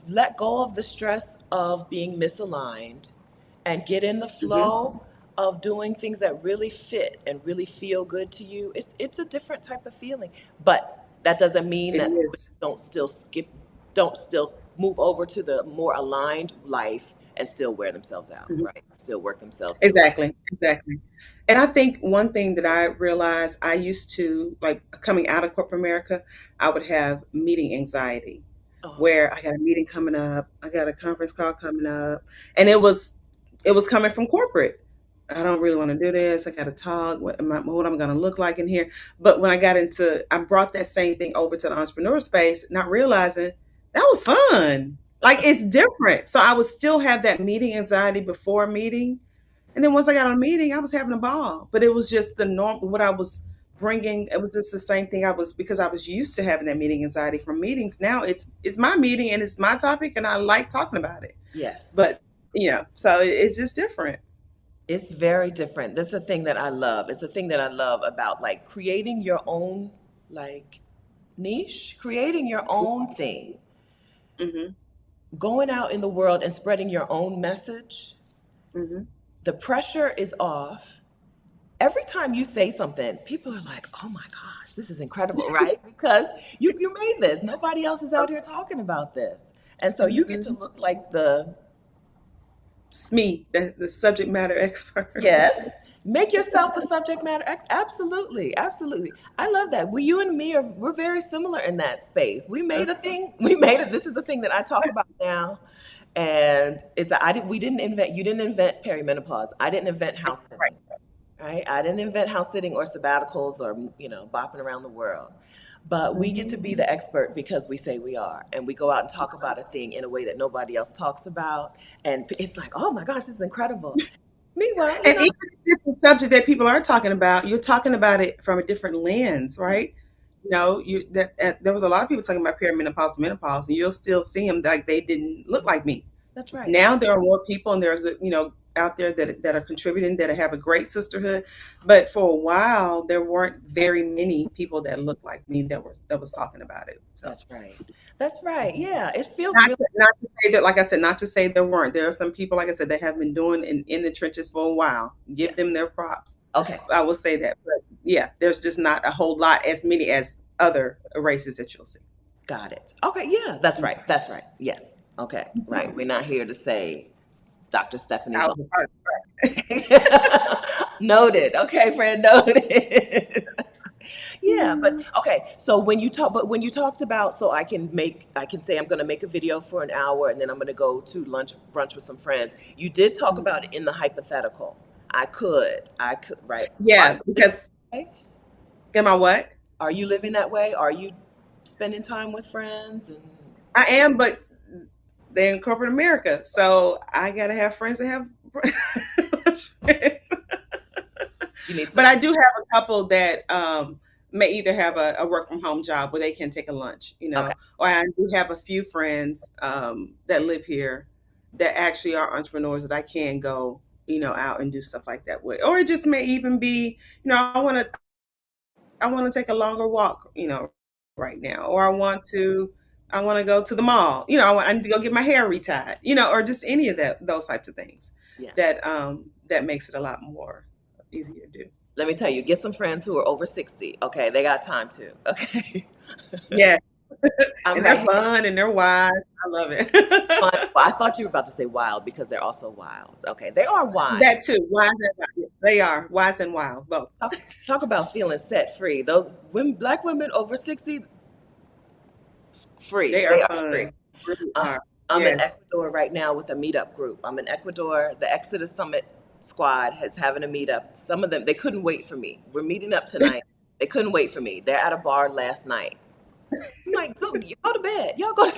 let go of the stress of being misaligned and get in the Hmm. flow of doing things that really fit and really feel good to you. It's a different type of feeling. But that doesn't mean It that women is. don't still move over to the more aligned life and still wear themselves out, Mhm. right? Still work themselves to the limit. Exactly, exactly. And I think one thing that I realized, I used to, like, coming out of corporate America, I would have meeting anxiety Oh, where I got a meeting coming up, I got a conference call coming up, and it was coming from corporate. I don't really want to do this. I got to talk. What am I going to look like in here? But when I brought that same thing over to the entrepreneur space, not realizing that was fun. Like, it's different. So I would still have that meeting anxiety before a meeting, and then once I got on a meeting, I was having a ball. But it was just the norm. What I was bringing, it was just the same thing. Because I was used to having that meeting anxiety from meetings. Now it's my meeting and it's my topic, and I like talking about it. yes. But so it's just different. It's very different. That's the thing that I love. It's the thing that I love about like creating your own like niche, creating your own thing, Hmm. going out in the world and spreading your own message. Hmm. The pressure is off. Every time you say something, people are like, "Oh my gosh, this is incredible," right? Because you made this. Nobody else is out here talking about this. And so you get to Hmm. look like the It's me, the subject matter expert. yes. Make yourself the subject matter. Absolutely, absolutely. I love that. We, you and me are we're very similar in that space. We made a thing. We made it. This is a thing that I talk about now, and it's I did. We didn't invent. You didn't invent perimenopause. I didn't invent house Right. sitting. Right. I didn't invent house sitting or sabbaticals or bopping around the world. But we get Hmm. to be the expert because we say we are, and we go out and talk about a thing in a way that nobody else talks about, and it's like, oh my gosh, this is incredible. Meanwhile, And even if it's a subject that people are talking about, you're talking about it from a different lens, right? There was a lot of people talking about perimenopause, menopause, and you'll still see them like they didn't look like me. that's right. Now there are more people, and there are good, out there that are contributing, that have a great sisterhood. But for a while, there weren't very many people that looked like me that was talking about it. So. That's right. That's right. Yeah, it feels Not real. not to say that, like I said, not to say there weren't. There are some people, like I said, that have been doing in the trenches for a while. Give Yes. them their props. Okay. I will say that. But yeah, there's just not a whole lot, as many as other races that you'll see. Got it. Okay. Yeah, that's right. That's right. Yes. Okay. Right. We're not here to say Dr. Stephanie's on. Thousands of Noted. Okay, friend. Noted. Yeah, but parts. okay. So when you talked about, so I can say I'm going to make a video for an hour and then I'm going to go to lunch brunch with some friends. You did talk about it in the hypothetical. I could, right? Are Yeah, you living because that way? am I what? Are you living that way? Are you spending time with friends and I am, but they're in corporate America, so I gotta have friends that have. you need But some? I do have a couple that may either have a work from home job where they can take a lunch, Okay. or I do have a few friends that live here that actually are entrepreneurs that I can go, out and do stuff like that with. Or it just may even be, I want to take a longer walk, right now, or I want to go to the mall, I need to go get my hair retied, or just any of those types of things Yeah. that makes it a lot more easier to do. Let me tell you, get some friends who are over 60. Okay. They got time too. Okay. Yeah, I'm and they're right here. fun and they're wise. I love Fun. it. Well, I thought you were about to say wild because they're also wild. Okay. They are That wise. too, wise and wild. They are wise and wild, both. Talk about feeling set free. Those women, black women over 60, free. They They are are free. fun, really Uh, are. I'm in Yes. Ecuador right now with a meetup group. I'm in Ecuador. The Exodus Summit squad is having a meetup. Some of them, they couldn't wait for me. We're meeting up tonight. They couldn't wait for me. They're at a bar last night. I'm like, go, you go to bed. Y'all go to,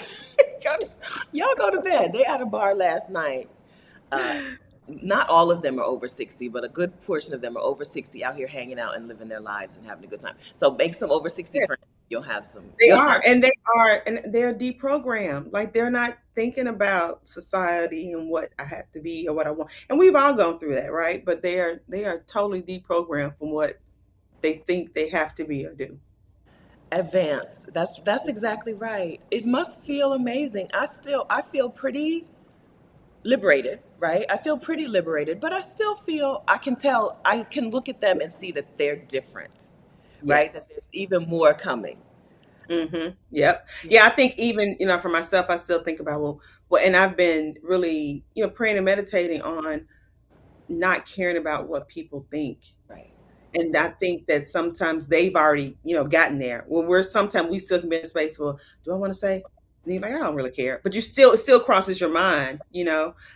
y'all go to bed. They at a bar last night. Uh, not all of them are over 60, but a good portion of them are over 60 out here hanging out and living their lives and having a good time. So make some over 60 friends. You'll have some, They you'll are, have and they're deprogrammed. Like, they're not. thinking about society and what I have to be or what I want. And we've all gone through that, right? But they are totally deprogrammed from what they think they have to be or do. Advanced. That's exactly right. It must feel amazing. I feel pretty liberated, right? I feel pretty liberated, but I still feel I can tell I can look at them and see that they're different, right? That there's Yes. even more coming. Yep. Yeah. Yeah, I think even, for myself, I still think about, well, and I've been really, praying and meditating on not caring about what people think. Right. And I think that sometimes they've already, gotten there. When we're sometimes we still can be in a space, well, do I want to say? And you're like, I don't really care. But it still crosses your mind.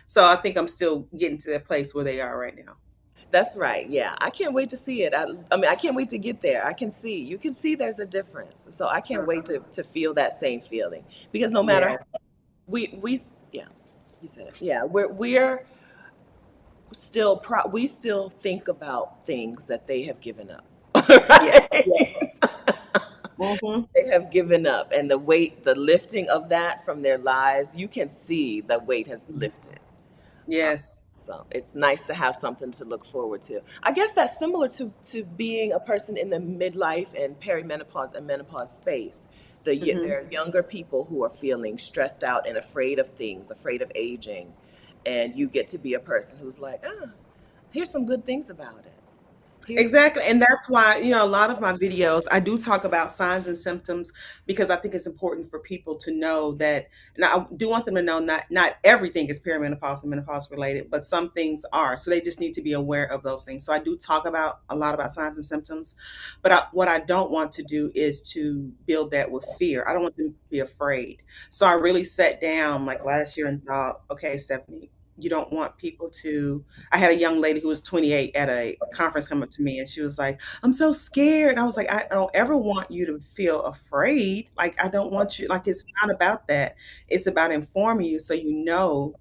So I think I'm still getting to that place where they are right now. That's right. Yeah. I can't wait to see it. I mean, I can't wait to get there. I can see. You can see there's a difference. So I can't wait to feel that same feeling because no matter Yeah. how yeah, you said it. Yeah, we're still we still think about things that they have given up. Yeah. Yeah. Right? Hmm. They have given up, and the weight, the lifting of that from their lives, you can see the weight has lifted. Uh, Yes. so it's nice to have something to look forward to. I guess that's similar to being a person in the midlife and perimenopause and menopause space. Hmm. There are younger people who are feeling stressed out and afraid of things, afraid of aging, and you get to be a person who's like, here's some good things about it. Here's Exactly. And that's why, a lot of my videos, I do talk about signs and symptoms because I think it's important for people to know that, and I do want them to know not everything is perimenopause and menopause related, but some things are. So they just need to be aware of those things. So I do talk about a lot about signs and symptoms, but what I don't want to do is to build that with fear. I don't want them to be afraid. So I really sat down like last year and thought, okay, Stephanie, you don't want people to. I had a young lady who was 28 at a conference come up to me and she was like, I'm so scared. And I was like, I don't ever want you to feel afraid. Like, I don't want you, like, it's not about that. It's about informing you so you know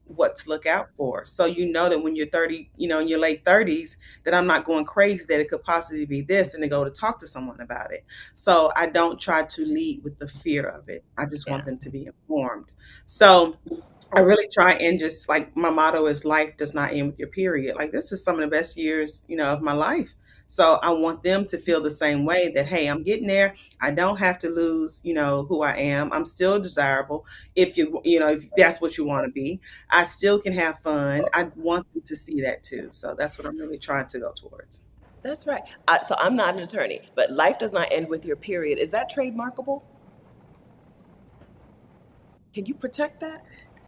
what to look out for. So you know that when you're 30, in your late 30s, that I'm not going crazy, that it could possibly be this, and to go to talk to someone about it. So I don't try to lead with the fear of it. I just yeah, want them to be informed. So I really try and just like my motto is life does not end with your period. Like this is some of the best years, of my life. So I want them to feel the same way that, hey, I'm getting there. I don't have to lose, who I am. I'm still desirable. If that's what you want to be, I still can have fun. I want them to see that too. So that's what I'm really trying to go towards. that's right. So I'm not an attorney, but life does not end with your period. Is that trademarkable? Can you protect that?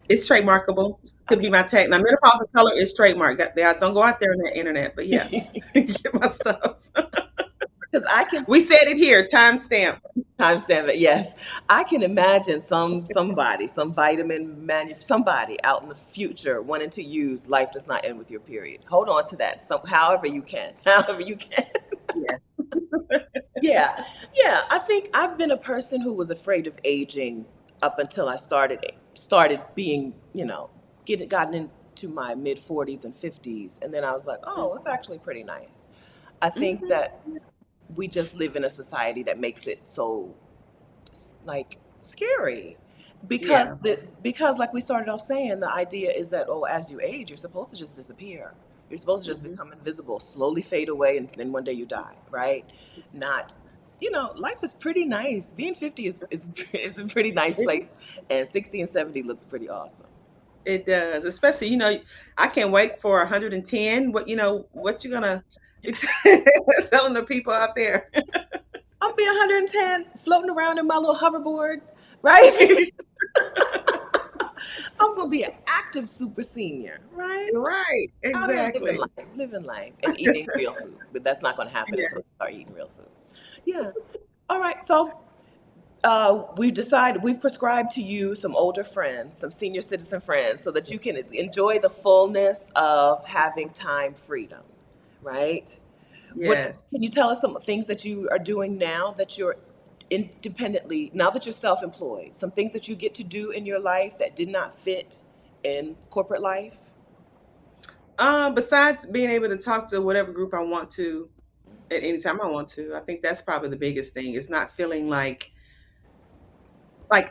It's trademarkable. Could be Okay. my tag. Now, menopause and color is trademark. Guys, don't go out there on the internet. But yeah, get my stuff. Because I can We said it here, timestamp. timestamp it. Yes, I can imagine some vitamin somebody out in the future wanting to use "Life does not end with your period." Hold on to that. However you can, however you can. Yes. Yeah, yeah. I think I've been a person who was afraid of aging up until I started being, gotten into my mid 40s and 50s, and then I was like, oh, it's actually pretty nice. I think Mhm. that we just live in a society that makes it so like scary Yeah. because like we started off saying, the idea is that, oh, as you age you're supposed to just disappear, you're supposed to just Mhm. become invisible, slowly fade away, and then one day you die, right? Not, life is pretty nice. Being 50 is is a pretty nice It, place, and 60 and 70 looks pretty awesome. it does. Especially, I can't wait for 110. What you gonna be telling the people out there? I'll be 110 floating around in my little hoverboard, right? I'm gonna be an active super senior, right? Right. Out here Exactly. living life, and eating real food. But that's not going to happen until Yeah. I start eating real food. Yeah. All right. So we've prescribed to you some older friends, some senior citizen friends, so that you can enjoy the fullness of having time freedom, right? What Yes. can you tell us some things that you are doing now that you're independently, now that you're self-employed, some things that you get to do in your life that did not fit in corporate life? Besides being able to talk to whatever group I want to at any time I want to, I think that's probably the biggest thing. It's not feeling like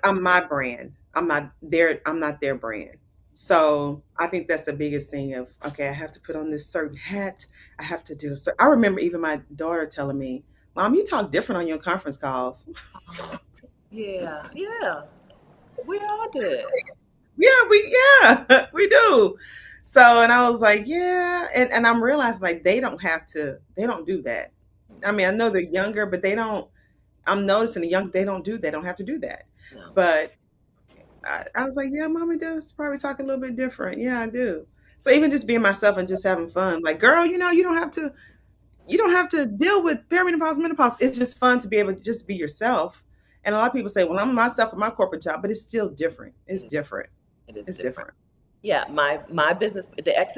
I'm my brand. I'm not their brand. So I think that's the biggest thing of, okay, I have to put on this certain hat. I have to do so. I remember even my daughter telling me, Mom, you talk different on your conference calls. Yeah, yeah. We all did. Yeah, we do. So, and I was like, yeah. And I'm realizing like they don't do that. I mean, I know they're younger, but they don't, I'm noticing they don't do, they don't have to do that. No, But I was like, yeah, mommy does probably talk a little bit different. Yeah, I do. So even just being myself and just having fun, like, girl, you don't have to deal with perimenopause, menopause. It's just fun to be able to just be yourself. And a lot of people say, well, I'm myself in my corporate job, but it's still different. it It's is. different. It is It's different. different. Yeah, my business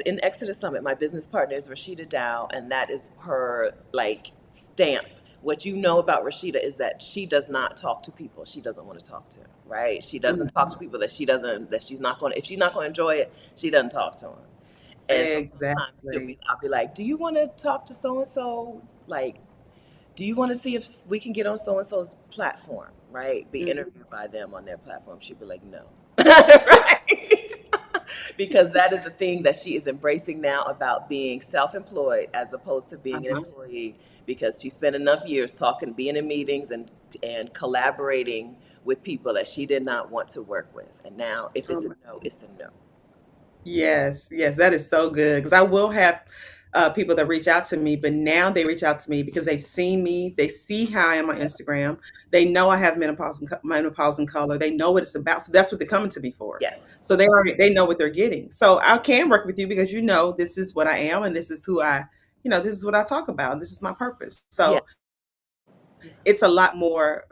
in Exodus Summit, my business partner is Rashida Dow, and that is her like stamp. What you know about Rashida is that she does not talk to people she doesn't want to talk to, right? She doesn't talk Mhm. to people that she's not going to, if she's not going to enjoy it, she doesn't talk to them. And so sometimes Exactly. I'll be like, "Do you want to talk to so and so? Like, do you want to see if we can get on so and so's platform, right? Be Mhm. interviewed by them on their platform?" She'd be like, "No," right? Because that is the thing that she is embracing now about being self-employed as opposed to being an Uh-huh. employee, because she spent enough years talking, being in meetings and collaborating with people that she did not want to work with. And now if Oh it's a my no, it's a no. Yes, yes, that is so good because I will have people that reach out to me, but now they reach out to me because they've seen me, they see how I am on Instagram, they know I have menopause and color, they know what it's about, so that's what they're coming to me for. Yes. So they know what they're getting. So I can work with you because you know this is what I am and this is who I, this is what I talk about. This is my purpose. Yeah. So Yeah. it's a lot more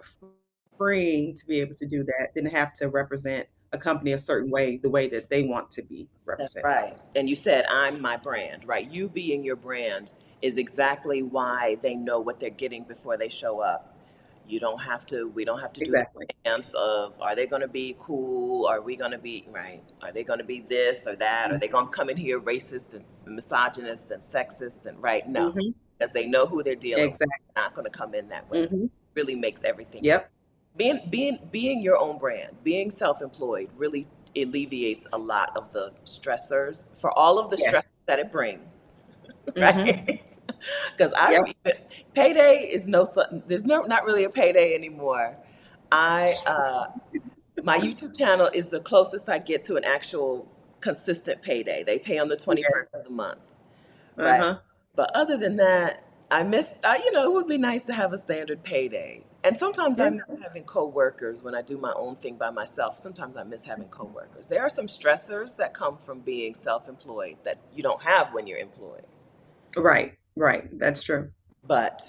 freeing to be able to do that than have to represent a company a certain way, the way that they want to be That's represented. right. And you said, I'm my brand, right? You being your brand is exactly why they know what they're getting before they show up. We don't have to do the Exactly. dance of, are they going to be cool? Are we going to be, right? Are they going to be this or that? Are they going to come in here racist and misogynist and sexist and, right? No, Mhm. because they know who they're dealing with. Exactly. They're not going to come in that way. Mhm. Really makes everything better. Yep. Being your own brand, being self-employed really alleviates a lot of the stressors for all of the stress Yes. that it brings, Mhm. right? Because Yep. payday is there's no not really a payday anymore. I My YouTube channel is the closest I get to an actual consistent payday. They pay on the Yeah. 21st of the month, right? Uh-huh. But other than that, it would be nice to have a standard payday. And sometimes I Yeah. miss having coworkers when I do my own thing by myself. Sometimes I miss having coworkers. There are some stressors that come from being self-employed that you don't have when you're employed, Right. Right. That's true. but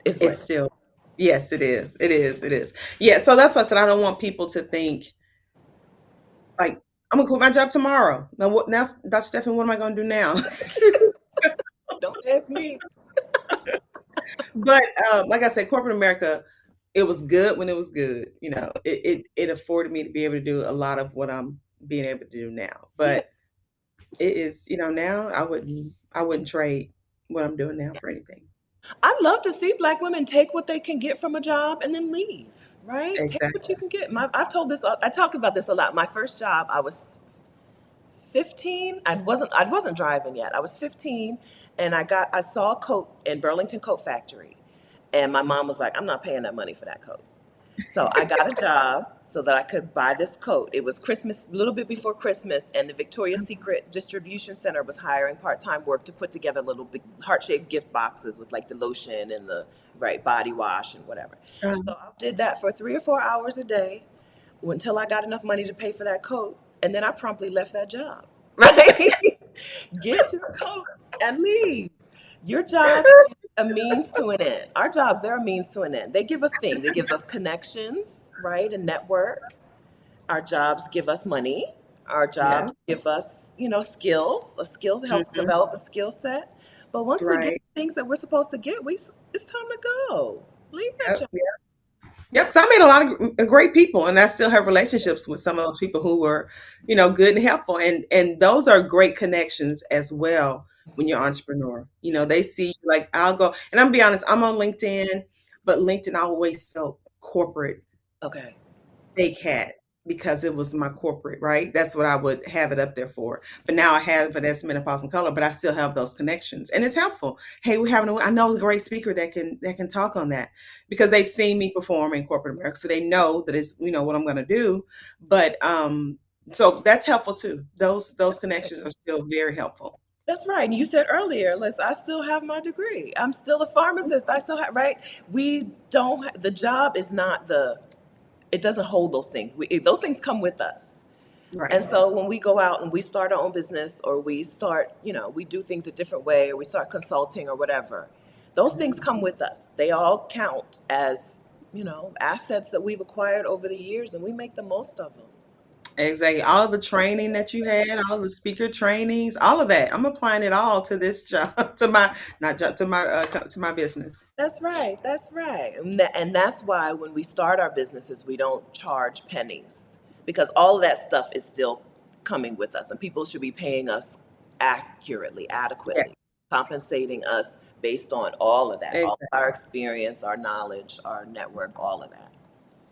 it's It's worth it. still, yes, it is. It is. It is. Yeah. So that's why I said I don't want people to think like I'm gonna quit my job tomorrow. Now what now, Dr. Stephanie, what am I gonna do now? Don't ask me. But like I said, corporate America, it was good when it was good. It afforded me to be able to do a lot of what I'm being able to do now. Yeah. But it is, now I wouldn't trade what I'm doing now for anything. I love to see Black women take what they can get from a job and then leave, right? Take what Exactly. you can get. I talked about this a lot. My first job, I was 15. I wasn't driving yet. I was 15, and I saw a coat in Burlington Coat Factory, and my mom was like, "I'm not paying that money for that coat." So I got a job so that I could buy this coat. It was Christmas, a little bit before Christmas, and the Victoria's Secret Distribution Center was hiring part-time work to put together little big heart-shaped gift boxes with like the lotion and the right body wash and whatever. So Um, I did that for 3 or 4 hours a day until I got enough money to pay for that coat, and then I promptly left that job. Right? Get your coat and leave. Your job is a means to an end. Our jobs, they're a means to an end. They give us things. They give us connections, right, and network. Our jobs give us money. Our yeah. jobs give us, skills, a skill to help Mhm. develop a skill set. But once we get Right. the things that we're supposed to get, it's time to go. Leave that Yep. job. Yep. So I made a lot of great people, and I still have relationships with some of those people who were, good and helpful, and those are great connections as well when you're an entrepreneur. They see like I'll go, and I'm gonna be honest, I'm on LinkedIn, but LinkedIn always felt corporate, Okay. fake hat. because it was my corporate, right? That's what I would have it up there for. But now I have it as menopause in color, but I still have those connections, and it's helpful. Hey, we have I know a great speaker that can talk on that because they've seen me perform in corporate America, so they know that it's what I'm going to do. But so that's helpful too. Those connections are still very helpful. That's right. And you said earlier, listen, I still have my degree. I'm still a pharmacist. I still have, right? We don't, the job is not it doesn't hold those things. Those things come with us. Right. And so when we go out and we start our own business or we start, we do things a different way or we start consulting or whatever, those things come with us. They all count as, assets that we've acquired over the years and we make the most of them. Exactly. All the training that you had, all the speaker trainings, all of that. I'm applying it all to this job, to my not job, to my business. That's right. That's right. And that's why when we start our businesses, we don't charge pennies because all of that stuff is still coming with us, and people should be paying us accurately, Yeah, adequately, compensating us based on all of that, all of exactly. our experience, our knowledge, our network, all of that.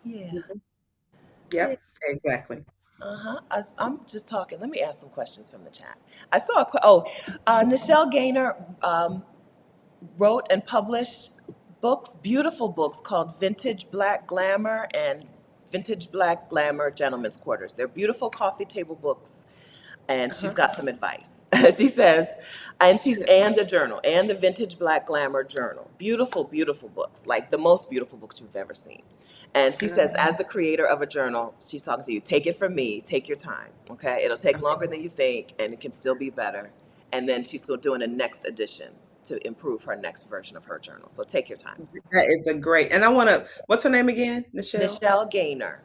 Yeah. Mhm. Yeah. Yep, exactly. Uh-huh. I'm just talking. Let me ask some questions from the chat. I saw Nichelle Gainer wrote and published books, beautiful books called Vintage Black Glamour and Vintage Black Glamour Gentlemen's Quarters. They're beautiful coffee table books, and she's Uh-huh. got some advice. She says, Yeah. and a journal, and the Vintage Black Glamour Journal. Beautiful, beautiful books, like the most beautiful books you've ever seen. And she says, Uh, as the creator of a journal, she's talking to you, take it from me, take your time, okay? It'll take longer than you think, and it can still be better. And then she's doing a next edition to improve her next version of her journal. So take your time. that is a great, and I want to, what's her name again? Nichelle Nichelle Gainer.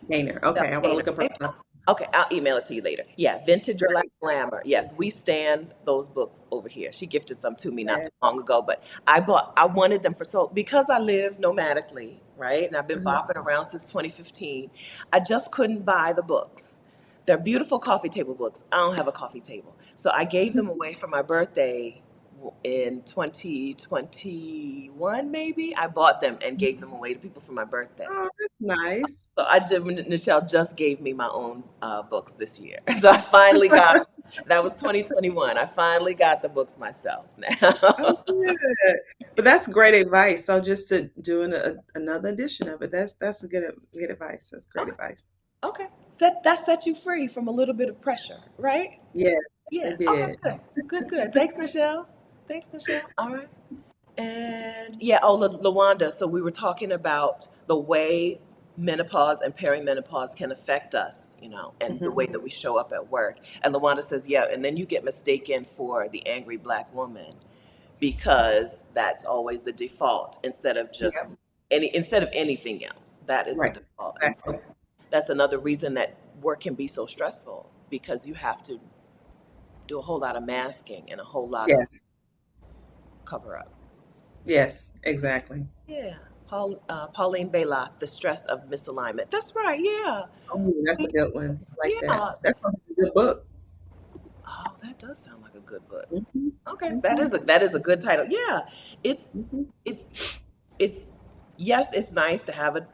Gainer. Okay, I want to Gainer. look up her Maybe, stuff. okay, I'll email it to you later. Yeah, Vintage Black Great. Glamour. Yes, we stand those books over here. She gifted some to me not Yeah. too long ago, but I wanted them because I live nomadically, right? And I've been Mhm. bopping around since 2015. I just couldn't buy the books. They're beautiful coffee table books. I don't have a coffee table. So I gave them away for my birthday in 2021, maybe. I bought them and gave them away to people for my birthday. Oh, that's nice. So I did. Nichelle just gave me my own books this year, so I finally got them. That was 2021. I finally got the books myself Oh, now. good. But that's great advice. So just to do another edition of it, that's a good advice. That's great Okay, advice. okay. Set you free from a little bit of pressure, right? Yes, Yeah. it Okay. did. Good. Good. Good. Thanks, Nichelle. Thanks, Nichelle. All right. And yeah, Lawanda, so we were talking about the way menopause and perimenopause can affect us, and the Mhm. way that we show up at work. And Lawanda says, yeah, and then you get mistaken for the angry black woman because that's always the default Yep. instead of anything else. That is the Right. default. And Exactly. so that's another reason that work can be so stressful because you have to do a whole lot of masking and a whole lot of Yes. cover up. Yes, exactly. Yeah. Pauline Baylock, The Stress of Misalignment. That's right. Yeah. Oh, that's a good one. I like that. Yeah. That's a good book. Oh, that does sound like a good book. Mhm. Okay. Mhm. That is a good title. Yeah. It's Mhm. it's it's yes, it's nice to have a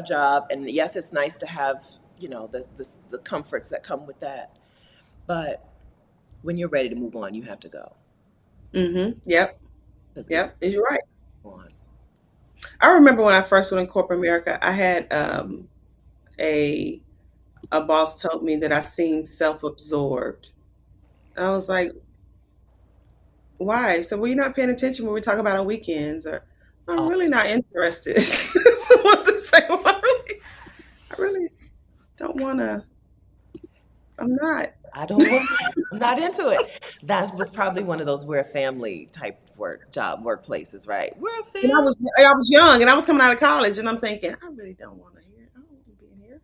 job, and yes, it's nice to have, the comforts that come with that. But when you're ready to move on, you have to go Mhm. Yep. because we Yep. You're right. move on. I remember when I first went in corporate America, I had a a boss told me that I seemed self-absorbed. I was like, why? So, well, you're not paying attention when we talk about our weekends, or I'm Oh, really not interested. So what to say? Well, I really don't want to. I'm not. I don't want to. I'm not into it. That was probably one of those we're a family type workplaces, right? We're a And family. I was young, and I was coming out of college, and I'm thinking, I really don't want to hear. I don't want to be in here.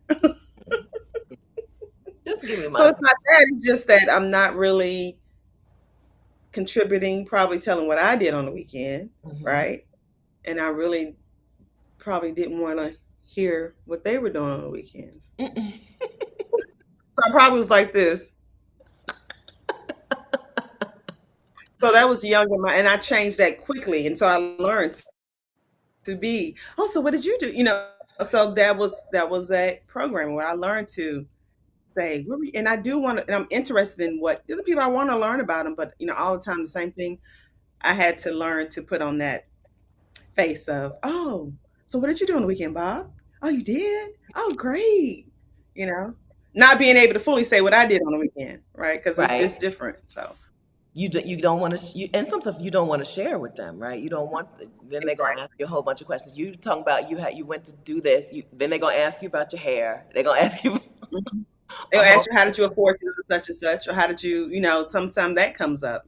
Just give me So my. it's not that. It's just that I'm not really contributing. Probably telling what I did on the weekend, Mhm. right? And I really probably didn't want to hear what they were doing on the weekends. Mm-mm. So I probably was like this. So that was young in my, and I changed that quickly. And so I learned to be, oh, so what did you do? So that was that program where I learned to say, and I do want to, and I'm interested in what the people I want to learn about them, but all the time the same thing. I had to learn to put on that face of, oh, so what did you do on the weekend, Bob? Oh, you did? Oh, great. You know, not being able to fully say what I did on the weekend, right? Because it's Right. just different. So You don't want to, and some stuff you don't want to share with them, right? You don't want, then they're gonna ask exactly. you a whole bunch of questions. You talking about you went to do this, then they're gonna ask you about your hair. They're gonna ask you Mhm. a They'll whole ask you, how bunch of did you questions. afford to do such and such, or how did you, sometimes that comes up.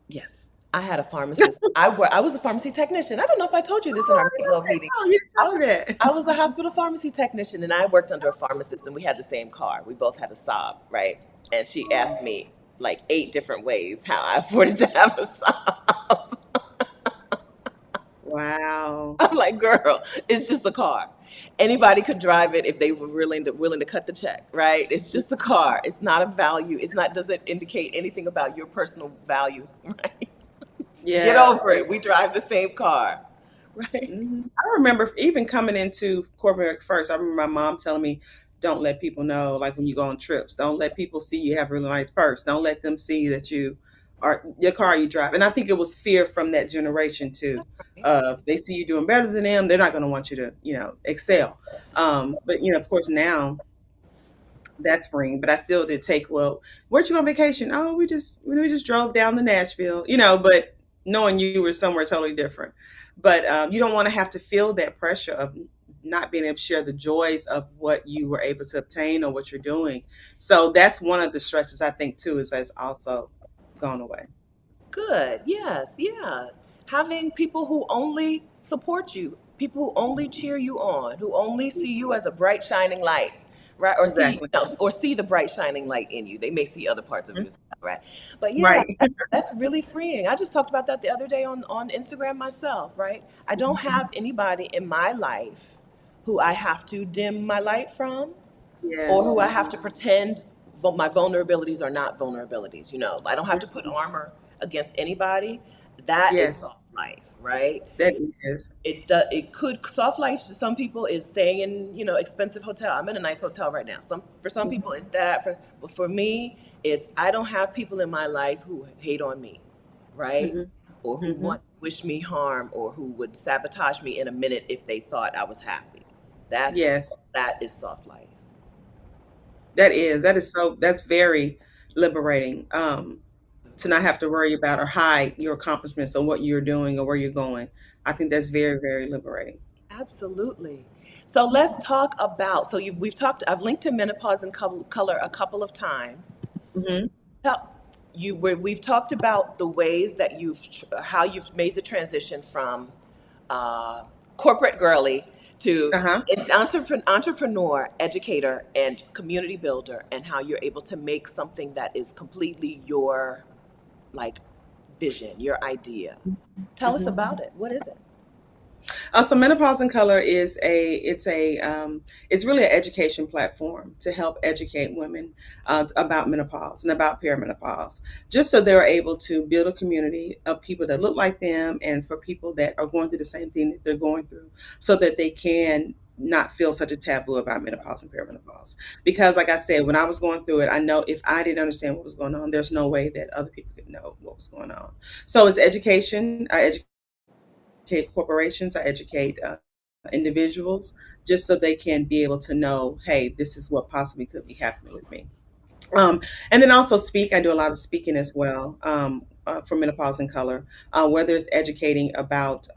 Yes, I had a pharmacist. I was a pharmacy technician. I don't know if I told you this in our meatloaf meeting. Oh, you didn't I tell me was that. I was a hospital pharmacy technician, and I worked under a pharmacist, and we had the same car. We both had a Saab, right? And she asked me like 8 different ways how I afforded to have a Saab. Wow. I'm like, girl, it's just a car. Anybody could drive it if they were willing to cut the check, right? It's just a car. It's not a value. It's not doesn't indicate anything about your personal value, right? Get Yeah. over it. We drive the same car, right? I remember even coming into corporate first. I remember my mom telling me, "Don't let people know, like when you go on trips. Don't let people see you have a really nice purse. Don't let them see that you are your car you drive." And I think it was fear from that generation too. If they see you doing better than them, they're not going to want you to, excel. But of course, now that's freeing. But I still did take, well, where'd you go on vacation? Oh, we just drove down to Nashville, but knowing you were somewhere totally different. But you don't want to have to feel that pressure of not being able to share the joys of what you were able to obtain or what you're doing. So that's one of the stresses I think too is has also gone away. Good. Yes. Yeah. Having people who only support you, people who only cheer you on, who only see you as a bright shining light, right? Or see, Exactly. no, or see the bright shining light in you. They may see other parts of you Mhm. as well, right? But yeah, Right. that's really freeing. I just talked about that the other day on Instagram myself, right? I don't have anybody in my life who I have to dim my light from, or who Yes. I have to pretend my vulnerabilities are not vulnerabilities. I don't have to put Mhm. armor against anybody. That is Yes, soft life, right? that is. It could soft life to some people is staying in expensive hotel. I'm in a nice hotel right now. For some people it's that. But for me, it's I don't have people in my life who hate on me, right? Hmm. Or who Hmm. want wish me harm, or who would sabotage me in a minute if they thought I was happy. That's Yes. that is soft life. That's very liberating, to not have to worry about or hide your accomplishments or what you're doing or where you're going. I think that's very, very liberating. Absolutely. So let's talk about. So we've talked. I've linked to menopause and color a couple of times. Hmm. Tell we've talked about the ways that how you've made the transition from uh, corporate girly to Uh-huh. an entrepreneur, educator, and community builder, and how you're able to make something that is completely your like vision, your idea. Tell us Hmm. about it. What is it? So Menopause in Color is it's really an education platform to help educate women about menopause and about perimenopause, just so they're able to build a community of people that look like them and for people that are going through the same thing that they're going through, so that they can not feel such a taboo about menopause and perimenopause. Because, like I said, when I was going through it, I know if I didn't understand what was going on, there's no way that other people could know what was going on. So it's education. I educate corporations, I educate individuals, just so they can be able to know, hey, this is what possibly could be happening with me. Um, and then also speak. I do a lot of speaking as well, for Menopause in Color, whether it's educating about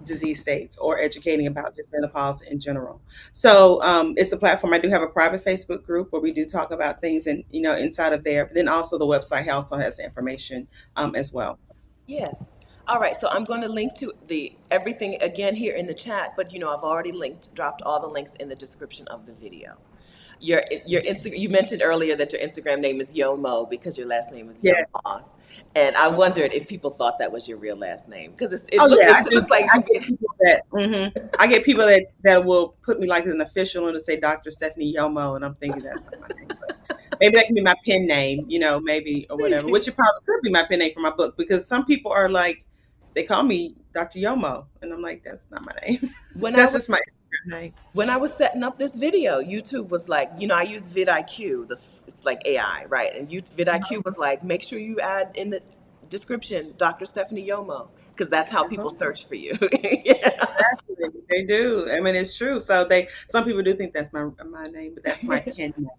disease states or educating about just menopause in general. So it's a platform. I do have a private Facebook group where we do talk about things, and inside of there. But then also the website also has the information as well. Yes. All right. So I'm going to link to the everything again here in the chat, but I've already dropped all the links in the description of the video. Your Instagram. You mentioned earlier that your Instagram name is YoMo because your last name is Yeah. Young Moss, and I wondered if people thought that was your real last name because Oh yeah, I it do. looks like I you get get. people that. I get people that will put me like as an official and to say Dr. Stephanie Yomo, and I'm thinking that's not my name, but maybe that can be my pen name, maybe or whatever. Which it probably could be my pen name for my book, because some people are like, they call me Dr. Yomo, and I'm like, that's not my name. When I That's was just my Instagram name. when I was setting up this video, YouTube was like, I use vidIQ, it's like AI, right? And vidIQ was like, make sure you add in the description Dr. Stephanie Yomo, because that's how people Uh-huh. search for you. Yeah. Exactly. They do. I mean, it's true. So some people do think that's my name, but that's my pen name.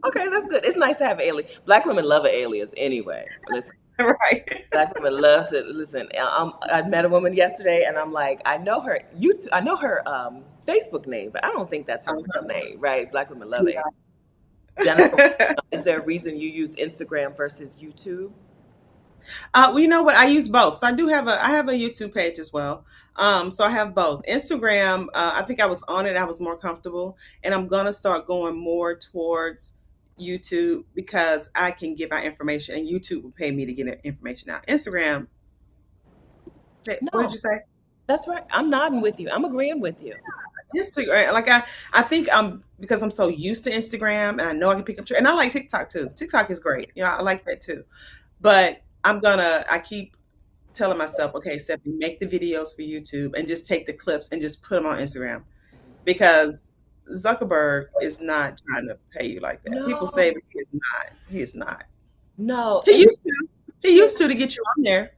Okay, that's good. It's nice to have alias. Black women love an alias anyway. Listen, Right. black women love to listen. I met a woman yesterday, and I'm like, I know her YouTube, I know her Facebook name, but I don't think that's her real Uh-huh. name, right? Black women love alias. Jennifer, Yeah. is there a reason you use Instagram versus YouTube? Well, you know what? I use both. So I have a YouTube page as well. So I have both. Instagram, I think I was on it. I was more comfortable, and I'm gonna start going more towards YouTube because I can give out information, and YouTube will pay me to get information out. Instagram, what did No, you say? that's right. I'm nodding with you. I'm agreeing with you. Instagram, like I think because I'm so used to Instagram, and I know I can pick up, and I like TikTok too. TikTok is great. You know, I like that too. But I keep telling myself, okay, Stephanie, make the videos for YouTube and just take the clips and just put them on Instagram because Zuckerberg is not trying to pay you like that. People say, No, but he is not. He is not. no. He used to. He used to get you on there.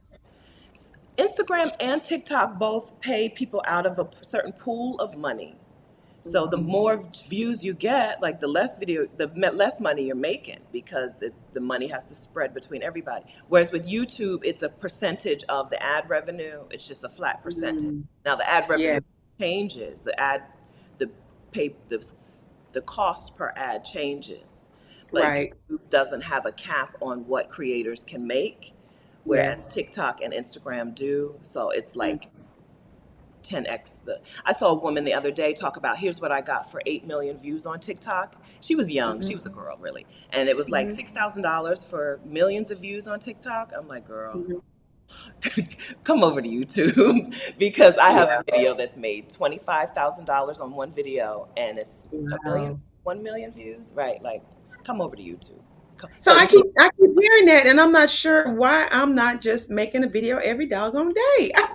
Instagram and TikTok both pay people out of a certain pool of money. So the Mhm. more views you get, like the less money you're making because the money has to spread between everybody. Whereas with YouTube, it's a percentage of the ad revenue. It's just a flat percentage. Mm, Now the ad yeah, revenue changes. The pay, the cost per ad changes, but right. YouTube doesn't have a cap on what creators can make, whereas Yes. TikTok and Instagram do. So it's Mm, like 10x the I saw a woman the other day talk about here's what I got for 8 million views on TikTok. She was young, she mhm, was a girl really, and it was like mhm, $6,000 for millions of views on TikTok. I'm like, girl, mhm. come over to YouTube because I have a Yeah. video that's made $25,000 on one video and it's a million Wow. 1 million views, right? Like, come over to YouTube. So So I keep hearing that, and I'm not sure why I'm not just making a video every doggone day. Am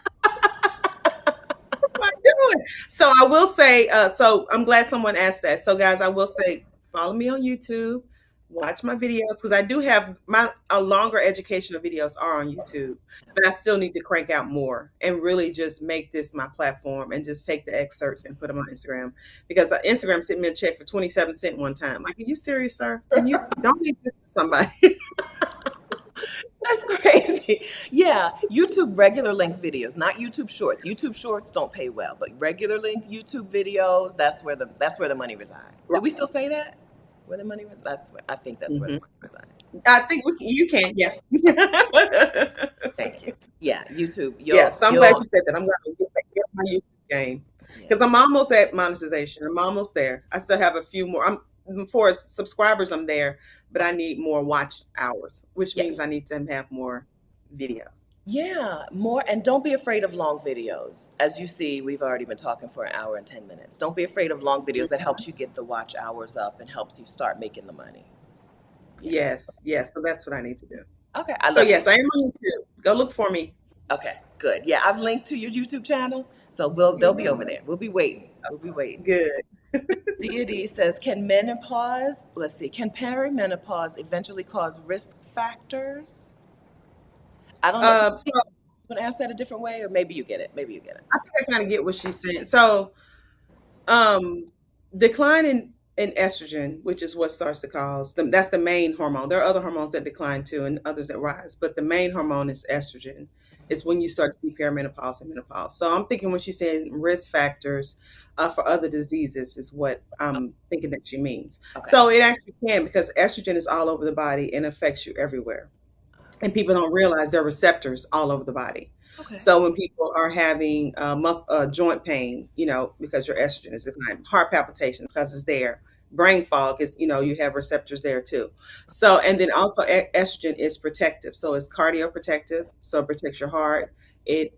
I doing? So I will say, so I'm glad someone asked that. So guys, I will say, follow me on YouTube, watch my videos because I do have my longer educational videos are on YouTube, but I still need to crank out more and really just make this my platform and just take the excerpts and put them on Instagram because Instagram sent me a check for 27 cents one time. Like, are you serious, sir? Can you donate this to somebody? that's crazy. Yeah, YouTube regular length videos, not YouTube shorts. YouTube shorts don't pay well, but regular length YouTube videos, that's where the money resides. Do we still say that? Where the money that's where I think that's where the Mhm. money resides. I think you can, yeah. Thank you. Yeah, YouTube. Yeah, You'll so I'm glad you'll you said that. I'm gonna get my YouTube game yeah. because I'm almost at monetization. I'm almost there. I still have a few more. For subscribers, I'm there, but I need more watch hours, which means Yes. I need to have more videos. Yeah, more and don't be afraid of long videos. As you see, we've already been talking for an hour and 10 minutes. Don't be afraid of long videos. That helps you get the watch hours up and helps you start making the money. Yeah. Yes, yes. So that's what I need to do. Okay. I So love you. yes, I am on YouTube. Go look for me. Okay, good. Yeah, I've linked to your YouTube channel, so they'll be over Yeah, there. We'll be waiting. We'll be waiting. good. Deity says, can menopause, let's see, can perimenopause eventually cause risk factors? I don't know. So You want to ask that a different way, or maybe you get it. Maybe you get it. I think I kind of get what she's saying. So Um, decline in estrogen, which is what starts to cause them. That's the main hormone. There are other hormones that decline too, and others that rise, but the main hormone is estrogen. It's when you start to see perimenopause and menopause. So I'm thinking when she's saying risk factors for other diseases is what I'm thinking that she means. Okay. So it actually can because estrogen is all over the body and affects you everywhere and people don't realize there are receptors all over the body. Okay. So when people are having joint pain, because your estrogen is declining, heart palpitation because it's there, brain fog is, you have receptors there too. So, and then also estrogen is protective. So it's cardioprotective. So it protects your heart. It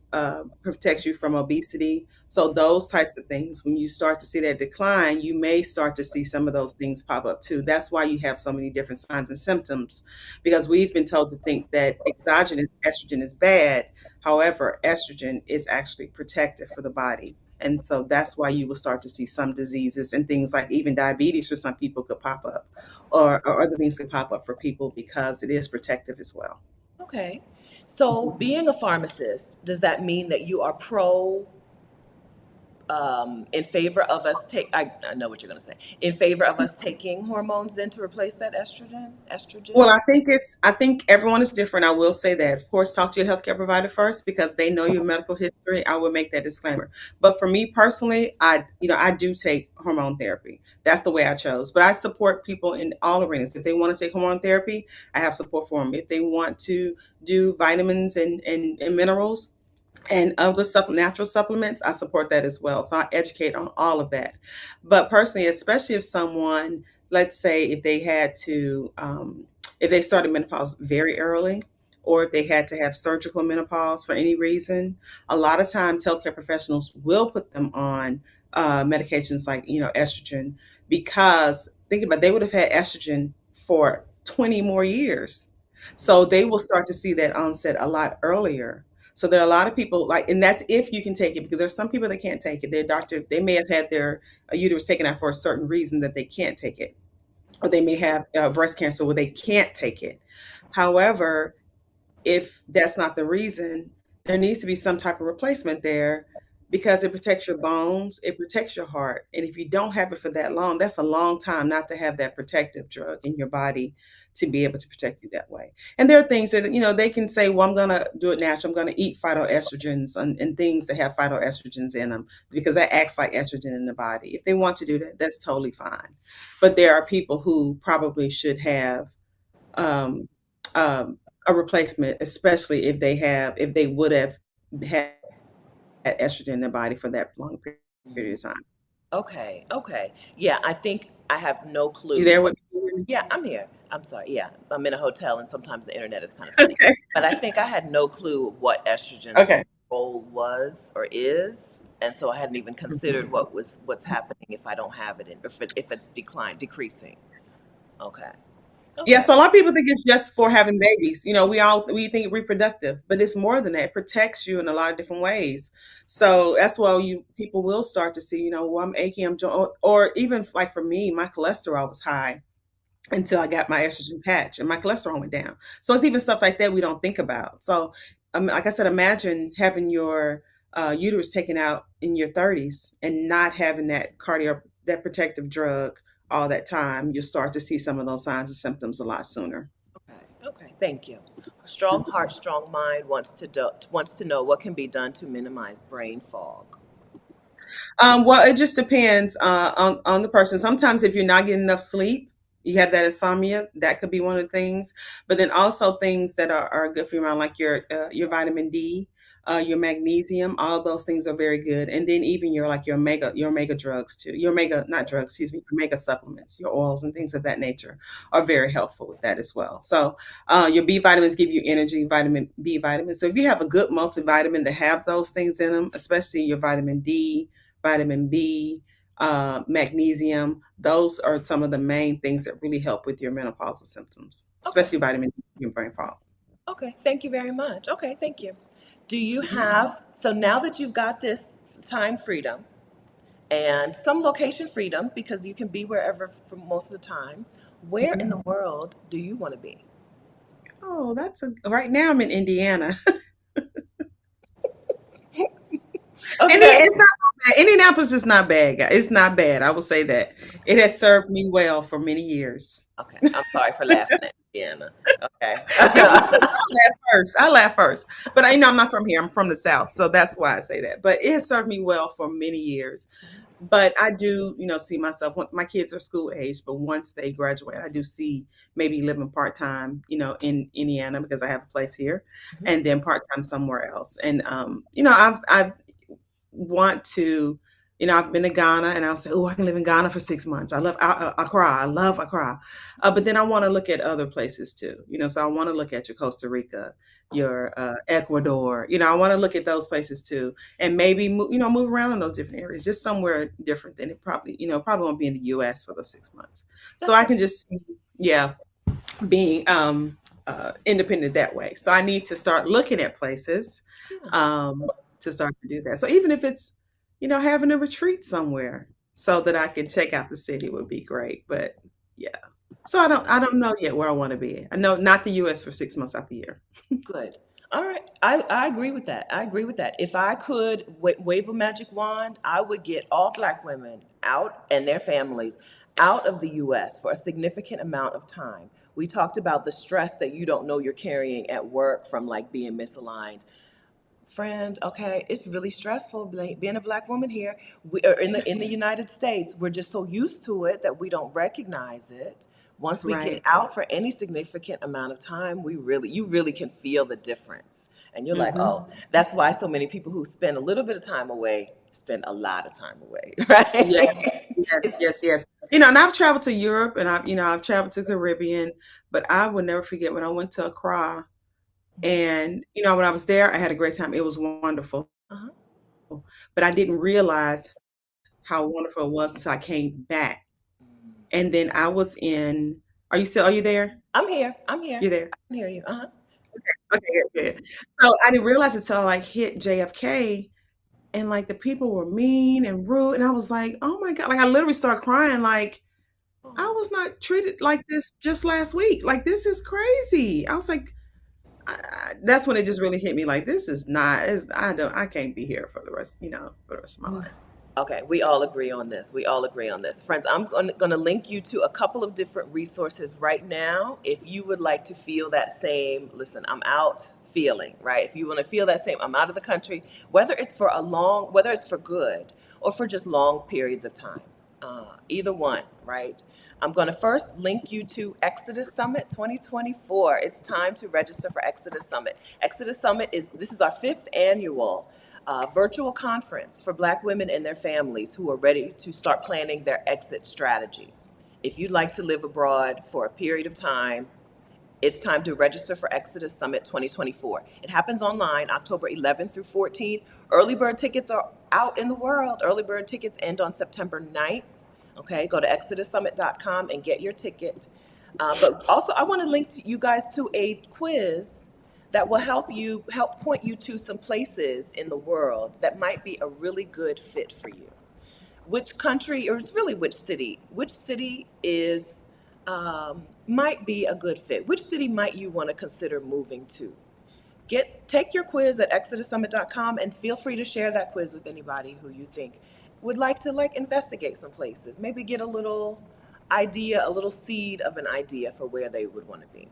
protects you from obesity. So those types of things, when you start to see that decline, you may start to see some of those things pop up too. That's why you have so many different signs and symptoms, because we've been told to think that exogenous estrogen is bad. However, estrogen is actually protective for the body. And so that's why you will start to see some diseases and things like even diabetes for some people could pop up, or other things could pop up for people because it is protective as well. Okay. So, being a pharmacist, does that mean that you are pro in favor of us take? I know what you're going to say. In favor of us taking hormones then to replace that estrogen? Well, Estrogen. I think everyone is different. I will say that. Of course, talk to your healthcare provider first because they know your medical history. I will make that disclaimer. But for me personally, I do take hormone therapy. That's the way I chose. But I support people in all arenas. If they want to take hormone therapy, I have support for them. If they want to do vitamins and minerals and other natural supplements, I support that as well. So I educate on all of that. But personally, especially if someone, let's say, if they started menopause very early, or if they had to have surgical menopause for any reason, a lot of times healthcare professionals will put them on medications like estrogen, because think about it, they would have had estrogen for 20 more years. So they will start to see that onset a lot earlier. So there are a lot of people like, and that's if you can take it, because there's some people that can't take it. Their doctor, they may have had their uterus taken out for a certain reason that they can't take it, or they may have breast cancer where they can't take it. However, if that's not the reason, there needs to be some type of replacement there, because it protects your bones, it protects your heart. And if you don't have it for that long, that's a long time not to have that protective drug in your body to be able to protect you that way. And there are things that, they can say, well, I'm going to do it natural. I'm going to eat phytoestrogens and things that have phytoestrogens in them because that acts like estrogen in the body. If they want to do that, that's totally fine. But there are people who probably should have um, um, a replacement, especially if they would have had estrogen in their body for that long period of time. Okay. Okay. Yeah, I think I have no You clue there what. with me? Yeah, I'm here. I'm sorry. Yeah, I'm in a hotel and sometimes the internet is kind of funny. Okay. But I think I had no clue what estrogen's Okay. role was or is, and so I hadn't even considered Mhm. what's happening if I don't have it, and if it's decreasing. Okay. Yeah, Okay. so a lot of people think it's just for having babies. We think reproductive, but it's more than that. It protects you in a lot of different ways. So that's why you people will start to see, well, I'm achy, or even like for me, my cholesterol was high until I got my estrogen patch and my cholesterol went down. So it's even stuff like that we don't think about. So, like I said, imagine having your uterus taken out in your 30s and not having that protective drug all that time. You'll start to see some of those signs and symptoms a lot sooner. Okay. Okay. Thank you. A strong heart, strong mind wants to know what can be done to minimize brain fog. Well, it just depends on the person. Sometimes, if you're not getting enough sleep, you have that insomnia. That could be one of the things. But then also things that are good for you around, like your vitamin D, your magnesium. All of those things are very good. And then even your omega drugs too. Your omega not drugs, excuse me, your omega supplements, your oils and things of that nature are very helpful with that as well. So your B vitamins give you energy, vitamin B vitamins. So if you have a good multivitamin that have those things in them, especially your vitamin D, vitamin B, magnesium. Those are some of the main things that really help with your menopausal symptoms, Okay. especially vitamin D and brain fog. Okay. Thank you very much. Okay. Thank you. Do you Mhm. have, so now that you've got this time freedom and some location freedom because you can be wherever for most of the time, where in Mhm. the world do you want to be? Oh, right now I'm in Indiana. Okay. It's not so bad. Indianapolis is not bad, guys. It's not bad. I will say that. It has served me well for many years. Okay. I'm sorry for laughing at Deanna. Okay. Yeah, well, I'll laugh first. I laugh first. But I'm not from here. I'm from the South. So that's why I say that. But it has served me well for many years. But I do, see myself when my kids are school age, but once they graduate, I do see maybe living part time, in Indiana because I have a place here, Mhm. and then part time somewhere else. And I've want to, I've been to Ghana, and I'll say, oh, I can live in Ghana for 6 months. I love Accra. I love Accra. But then I want to look at other places too. So I want to look at your Costa Rica, your Ecuador. I want to look at those places too, and maybe move around in those different areas, just somewhere different than it probably probably won't be in the U.S. for those 6 months. So That's I right. can just see, yeah, being independent that way. So I need to start looking at places Yeah, to start to do that. So even if it's, having a retreat somewhere so that I can check out the city would be great. But yeah. So I don't know yet where I want to be. I know not the US for 6 months out the year. good. All right. I agree with that. I agree with that. If I could wave a magic wand, I would get all Black women out and their families out of the US for a significant amount of time. We talked about the stress that you don't know you're carrying at work from like being misaligned. Friend, okay, it's really stressful being a Black woman here. We are in the United States. We're just so used to it that we don't recognize it. Once That's we get right. out for any significant amount of time, you really can feel the difference. And you're like, Hmm. oh, that's why so many people who spend a little bit of time away spend a lot of time away, right? Yes, yes, It's, yes, yes. And I've traveled to Europe, and I've traveled to the Caribbean, but I will never forget when I went to Accra. And when I was there, I had a great time. It was wonderful. uh-huh. But I didn't realize how wonderful it was until I came back. And then I was in, are you there? I'm here. I'm here. You're there? I can hear you. Uh-huh. Okay, good, good. So I didn't realize until I like hit JFK, and like the people were mean and rude. And I was like, oh my God. Like I literally started crying, like, I Oh. was not treated like this just last week. Like this is crazy. I was like, that's when it just really hit me. Like this is not. I can't be here for the rest. For the rest of my life. Okay, we all agree on this. We all agree on this. Friends, I'm going to link you to a couple of different resources right now. If you would like to feel that same, listen, I'm out feeling, right? If you want to feel that same, I'm out of the country, whether it's for good or for just long periods of time, either one, right? I'm going to first link you to Exodus Summit 2024. It's time to register for Exodus Summit. Exodus Summit this is our fifth annual virtual conference for Black women and their families who are ready to start planning their exit strategy. If you'd like to live abroad for a period of time, it's time to register for Exodus Summit 2024. It happens online October 11th through 14th. Early bird tickets are out in the world. Early bird tickets end on September 9th. Okay, go to exodussummit.com and get your ticket. But also, I want to link you guys to a quiz that will help point you to some places in the world that might be a really good fit for you. Which country, or it's really which city is might be a good fit? Which city might you want to consider moving to? Take your quiz at exodussummit.com and feel free to share that quiz with anybody who you think would like to like investigate some places. Maybe get a little idea, a little seed of an idea for where they would want to be.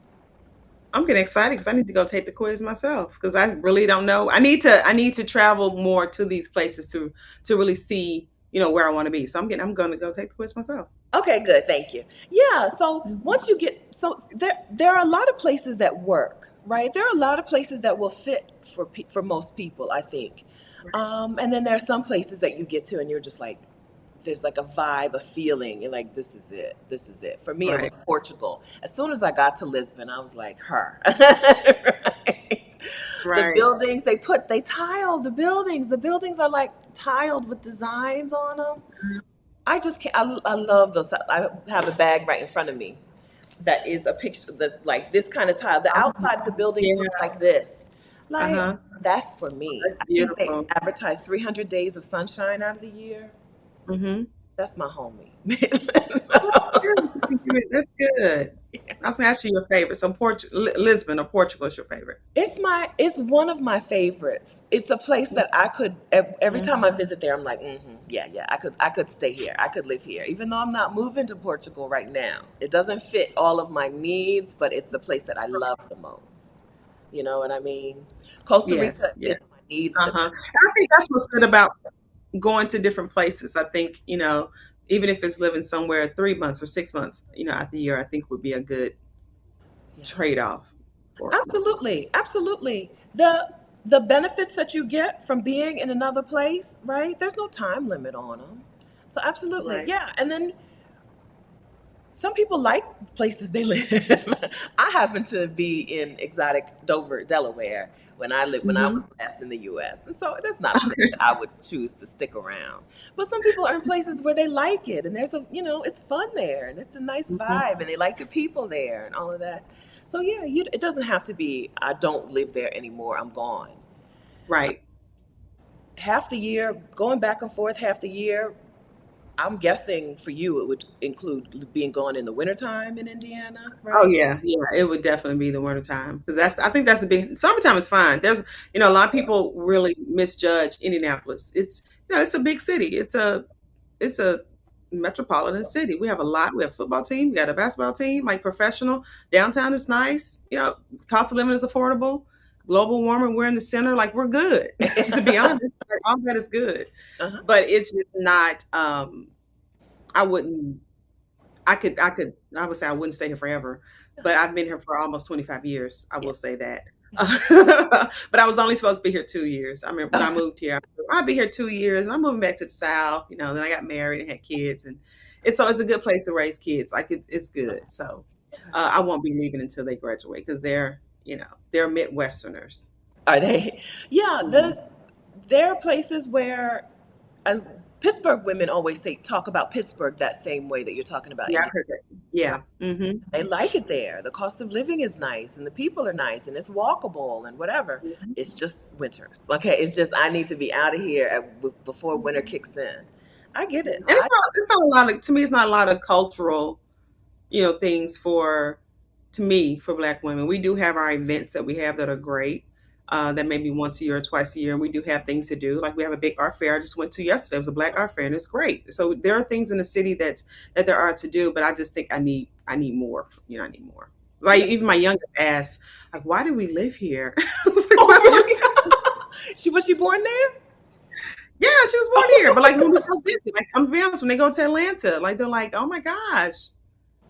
I'm getting excited because I need to go take the quiz myself because I really don't know. I need to travel more to these places to really see where I want to be. So I'm going to go take the quiz myself. Okay, good. Thank you. Yeah. So once you get, so there are a lot of places that work, right? There are a lot of places that will fit for most people, I think. And then there are some places that you get to and you're just like, there's like a vibe, a feeling. You're like, this is it. This is it. For me, it was Right. Portugal. As soon as I got to Lisbon, I was like, her. Right? The Right. buildings, they tiled the buildings. The buildings are like tiled with designs on them. I just can't. I love those. I have a bag right in front of me that is a picture that's like this kind of tile. The outside of the buildings look Yeah. like this. Like, Uh-huh. that's for me. That's I think they beautiful. advertise 300 days of sunshine out of the year. Mm-hmm. That's my homie. Oh, that's good. That's good. I was going to ask you your favorite. So Lisbon or Portugal is your favorite. It's one of my favorites. It's a place that I could every time I Mhm. visit there, I'm like, yeah, yeah, I could stay here. I could live here. Even though I'm not moving to Portugal right now. It doesn't fit all of my needs, but it's the place that I love the most. You know what I mean? Costa Rica Yes. Yes. fits my needs the Uh-huh. best. And I think that's what's good about going to different places. I think, even if it's living somewhere 3 months or 6 months, out the year, I think would be a good Yeah. trade off for. Absolutely, absolutely. The the benefits that you get from being in another place, right? There's no time limit on them. So absolutely, Right. yeah. And then some people like places they live. I happen to be in exotic Dover, Delaware, when I Hmm. was last in the U.S. And so that's not a place Okay. that I would choose to stick around. But some people are in places where they like it, and there's a it's fun there, and it's a nice Mhm. vibe, and they like the people there, and all of that. So yeah, it doesn't have to be I don't live there anymore. I'm gone. Right. Half the year, going back and forth half the year. I'm guessing for you it would include being gone in the wintertime in Indiana, Oh right? yeah, yeah. It would definitely be the winter time because I think that's a big. Summertime is fine. There's, a lot of people really misjudge Indianapolis. It's, it's a big city. It's a metropolitan city. We have a lot. We have a football team. We got a basketball team, like professional. Downtown is nice. Cost of living is affordable. Global warming, we're in the center. Like we're good. To be honest, like, all that is good. Uh-huh. But it's just not. I wouldn't. I would say I wouldn't stay here forever, but I've been here for almost 25 years. I Yeah. will say that. Yeah. But I was only supposed to be here 2 years. I mean, when I Okay. moved here, I'd be here 2 years. I'm moving back to the South. Then I got married and had kids, and it's a good place to raise kids. Like it's good. So Okay. I won't be leaving until they graduate because they're Midwesterners. Are they? Yeah, Mhm. there are places where as Pittsburgh women always say talk about Pittsburgh that same way that you're talking about Yeah, Indiana. I've heard that. Right. Yeah. Hmm. They like it there. The cost of living is nice and the people are nice and it's walkable and whatever. It's just winters. Okay, it's just I need to be out of here before winter kicks in. I get it. And it's not a lot of, to me, it's not a lot of cultural, things to me, for Black women. We do have our events that we have that are great. That maybe once a year or twice a year, and we do have things to do. Like we have a big art fair. I just went to yesterday. It was a Black art fair, and it's great. So there are things in the city that there are to do, but I just think I need more. I need more. Like Yeah. even my youngest asked, like, "Why do we live here?" I was like, Oh "Well, really? Was she born there? yeah, she was born here, but Oh like my when we God. go visit, like I'm to be honest, when they go to Atlanta, like they're like, "Oh my gosh."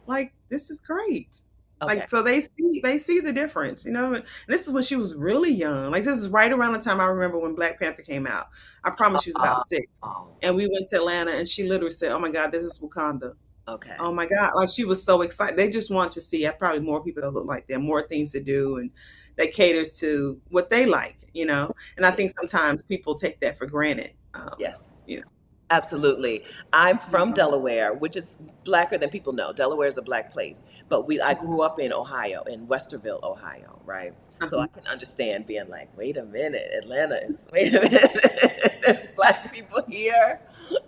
Like, this is great. Okay. Like, so they see the difference, and this is when she was really young. Like, this is right around the time I remember when Black Panther came out. I promise she was about Uh, 6. oh, And we went to Atlanta and she literally said, "Oh my God, this is Wakanda." okay. Oh my God. Like she was so excited. They just want to see probably more people that look like them, more things to do and that caters to what they like. And I Yeah. think sometimes people take that for granted. Yes. You know. Absolutely. I'm from Mhm. Delaware, which is blacker than people know. Delaware is a black place, but I grew up in Ohio, in Westerville, Ohio, right? So I Uh-huh. can understand being like, wait a minute, Atlanta is, wait a minute, there's black people here.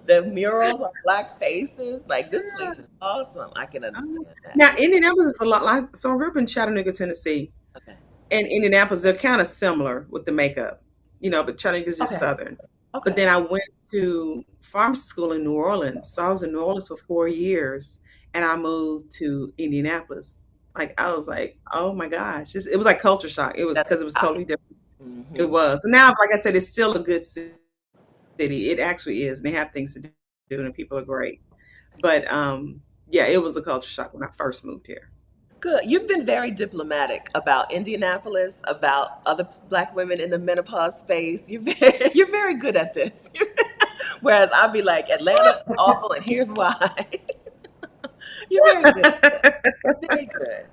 The murals are black faces. Like, this place is awesome. I can Um, understand that. Now, Yeah. Indianapolis is a lot like, so I grew up in Chattanooga, Tennessee, Okay. and Indianapolis, they're kind of similar with the makeup, but Chattanooga is just Okay. Southern. But Okay. then I went to pharmacy school in New Orleans. So I was in New Orleans for 4 years and I moved to Indianapolis. Like, I was like, oh my gosh. It was like culture shock. It was That's because it was wow. totally different. It Hmm. was. So now, like I said, it's still a good city. It actually is. And they have things to do and people are great. But yeah, it was a culture shock when I first moved here. Good. You've been very diplomatic about Indianapolis, about other black women in the menopause space. You're very good at this. Whereas I'll be like, Atlanta is awful, and here's why. You're very good at this. Very good.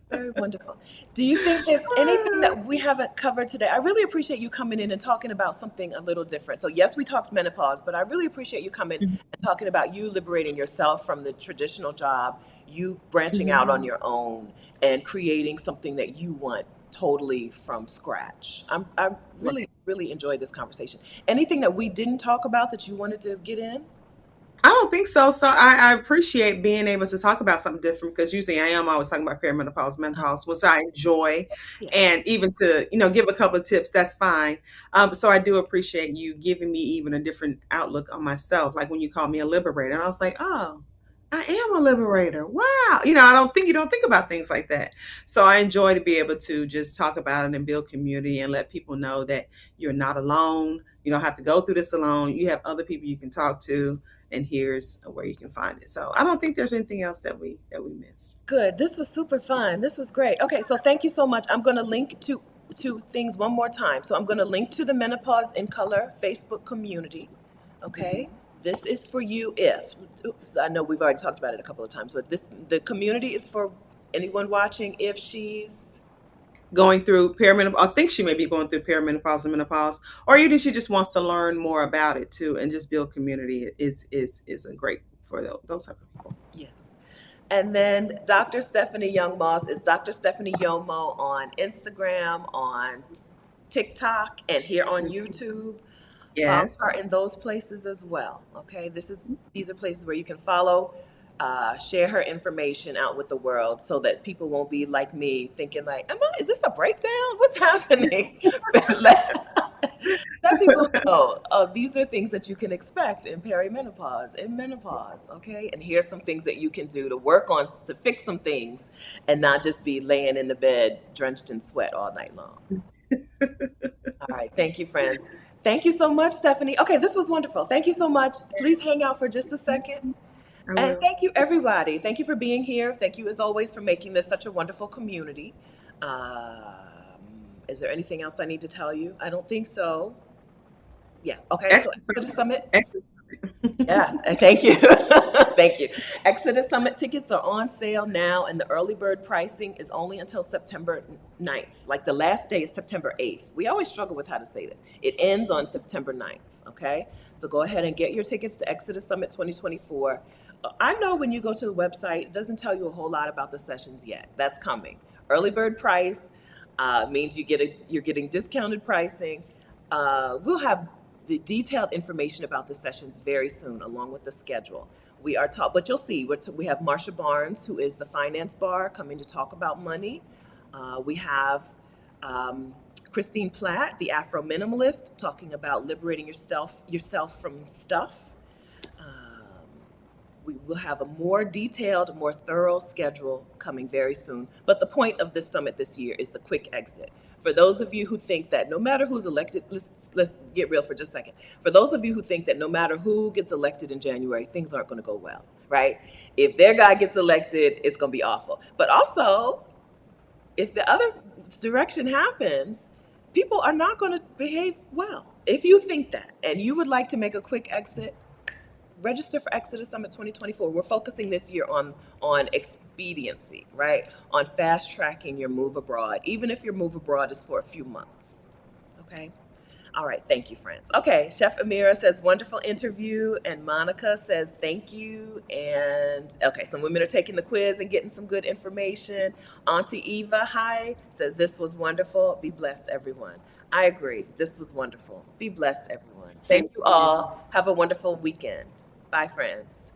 Very wonderful. Do you think there's anything that we haven't covered today? I really appreciate you coming in and talking about something a little different. So, yes, we talked menopause, but I really appreciate you coming and talking about you liberating yourself from the traditional job, you branching Mhm. out on your own and creating something that you want totally from scratch. I Right. really, really enjoyed this conversation. Anything that we didn't talk about that you wanted to get in? I don't think so. So I appreciate being able to talk about something different because usually I am always talking about perimenopause, menopause, which I enjoy, Yeah. and even to give a couple of tips, that's fine. So I do appreciate you giving me even a different outlook on myself. Like when you called me a liberator, and I was like, oh, I am a liberator. Wow. I don't think you don't think about things like that. So I enjoy to be able to just talk about it and build community and let people know that you're not alone. You don't have to go through this alone. You have other people you can talk to and here's where you can find it. So I don't think there's anything else that we missed. Good. This was super fun. This was great. Okay, so thank you so much. I'm going to link to two things one more time. So I'm going to link to the Menopause in Color Facebook community. Okay. This is for you if, oops, I know we've already talked about it a couple of times, but the community is for anyone watching if she's, Going through perimenopause. I think she may be going through perimenopause and menopause, or even she just wants to learn more about it too, and just build community is a great for those type of people. yes. And then Dr. Stephanie YoungMoss is Dr. Stephanie Yomo on Instagram, on TikTok, and here on YouTube. Follow her Yes. in those places as well. Okay, these are places where you can follow, share her information out with the world, so that people won't be like me thinking like, Is this a breakdown? What's happening?" Let people know. Oh, these are things that you can expect in perimenopause, in menopause. Okay, and here's some things that you can do to work on to fix some things, and not just be laying in the bed drenched in sweat all night long. All right. Thank you, friends. Thank you so much, Stephanie. Okay, this was wonderful. Thank you so much. Please hang out for just a second. I And will. thank you, everybody. Thank you for being here. Thank you, as always, for making this such a wonderful community. Um, is there anything else I need to tell you? I don't think so. Yeah. Okay. So, Extra Exodus Summit. Extra Yes, thank you. Thank you. Exodus Summit tickets are on sale now, and the early bird pricing is only until September 9th. Like the last day is September 8th. We always struggle with how to say this. It ends on September 9th, okay? So go ahead and get your tickets to Exodus Summit 2024. I know when you go to the website, it doesn't tell you a whole lot about the sessions yet. That's coming. Early bird price means you're getting discounted pricing. We'll have the detailed information about the sessions very soon, along with the schedule. We are taught, but you'll see, we have Marsha Barnes, who is the finance bar, coming to talk about money. We have um, Christine Platt, the Afro minimalist, talking about liberating yourself from stuff. Um, we will have a more detailed, more thorough schedule coming very soon. But the point of this summit this year is the quick exit. For those of you who think that no matter who's elected, let's get real for just a second. For those of you who think that no matter who gets elected in January, things aren't going to go well, right? If their guy gets elected, it's going to be awful. But also, if the other direction happens, people are not going to behave well. If you think that and you would like to make a quick exit, register for Exodus Summit 2024. We're focusing this year on expediency, right? On fast tracking your move abroad, even if your move abroad is for a few months. Okay. All right. Thank you, friends. Okay. Chef Amira says wonderful interview, and Monica says thank you. And okay, some women are taking the quiz and getting some good information. Auntie Eva, hi, says this was wonderful. Be blessed, everyone. I agree. This was wonderful. Be blessed, everyone. Thank Thank you you. all. Have a wonderful weekend. Bye, friends.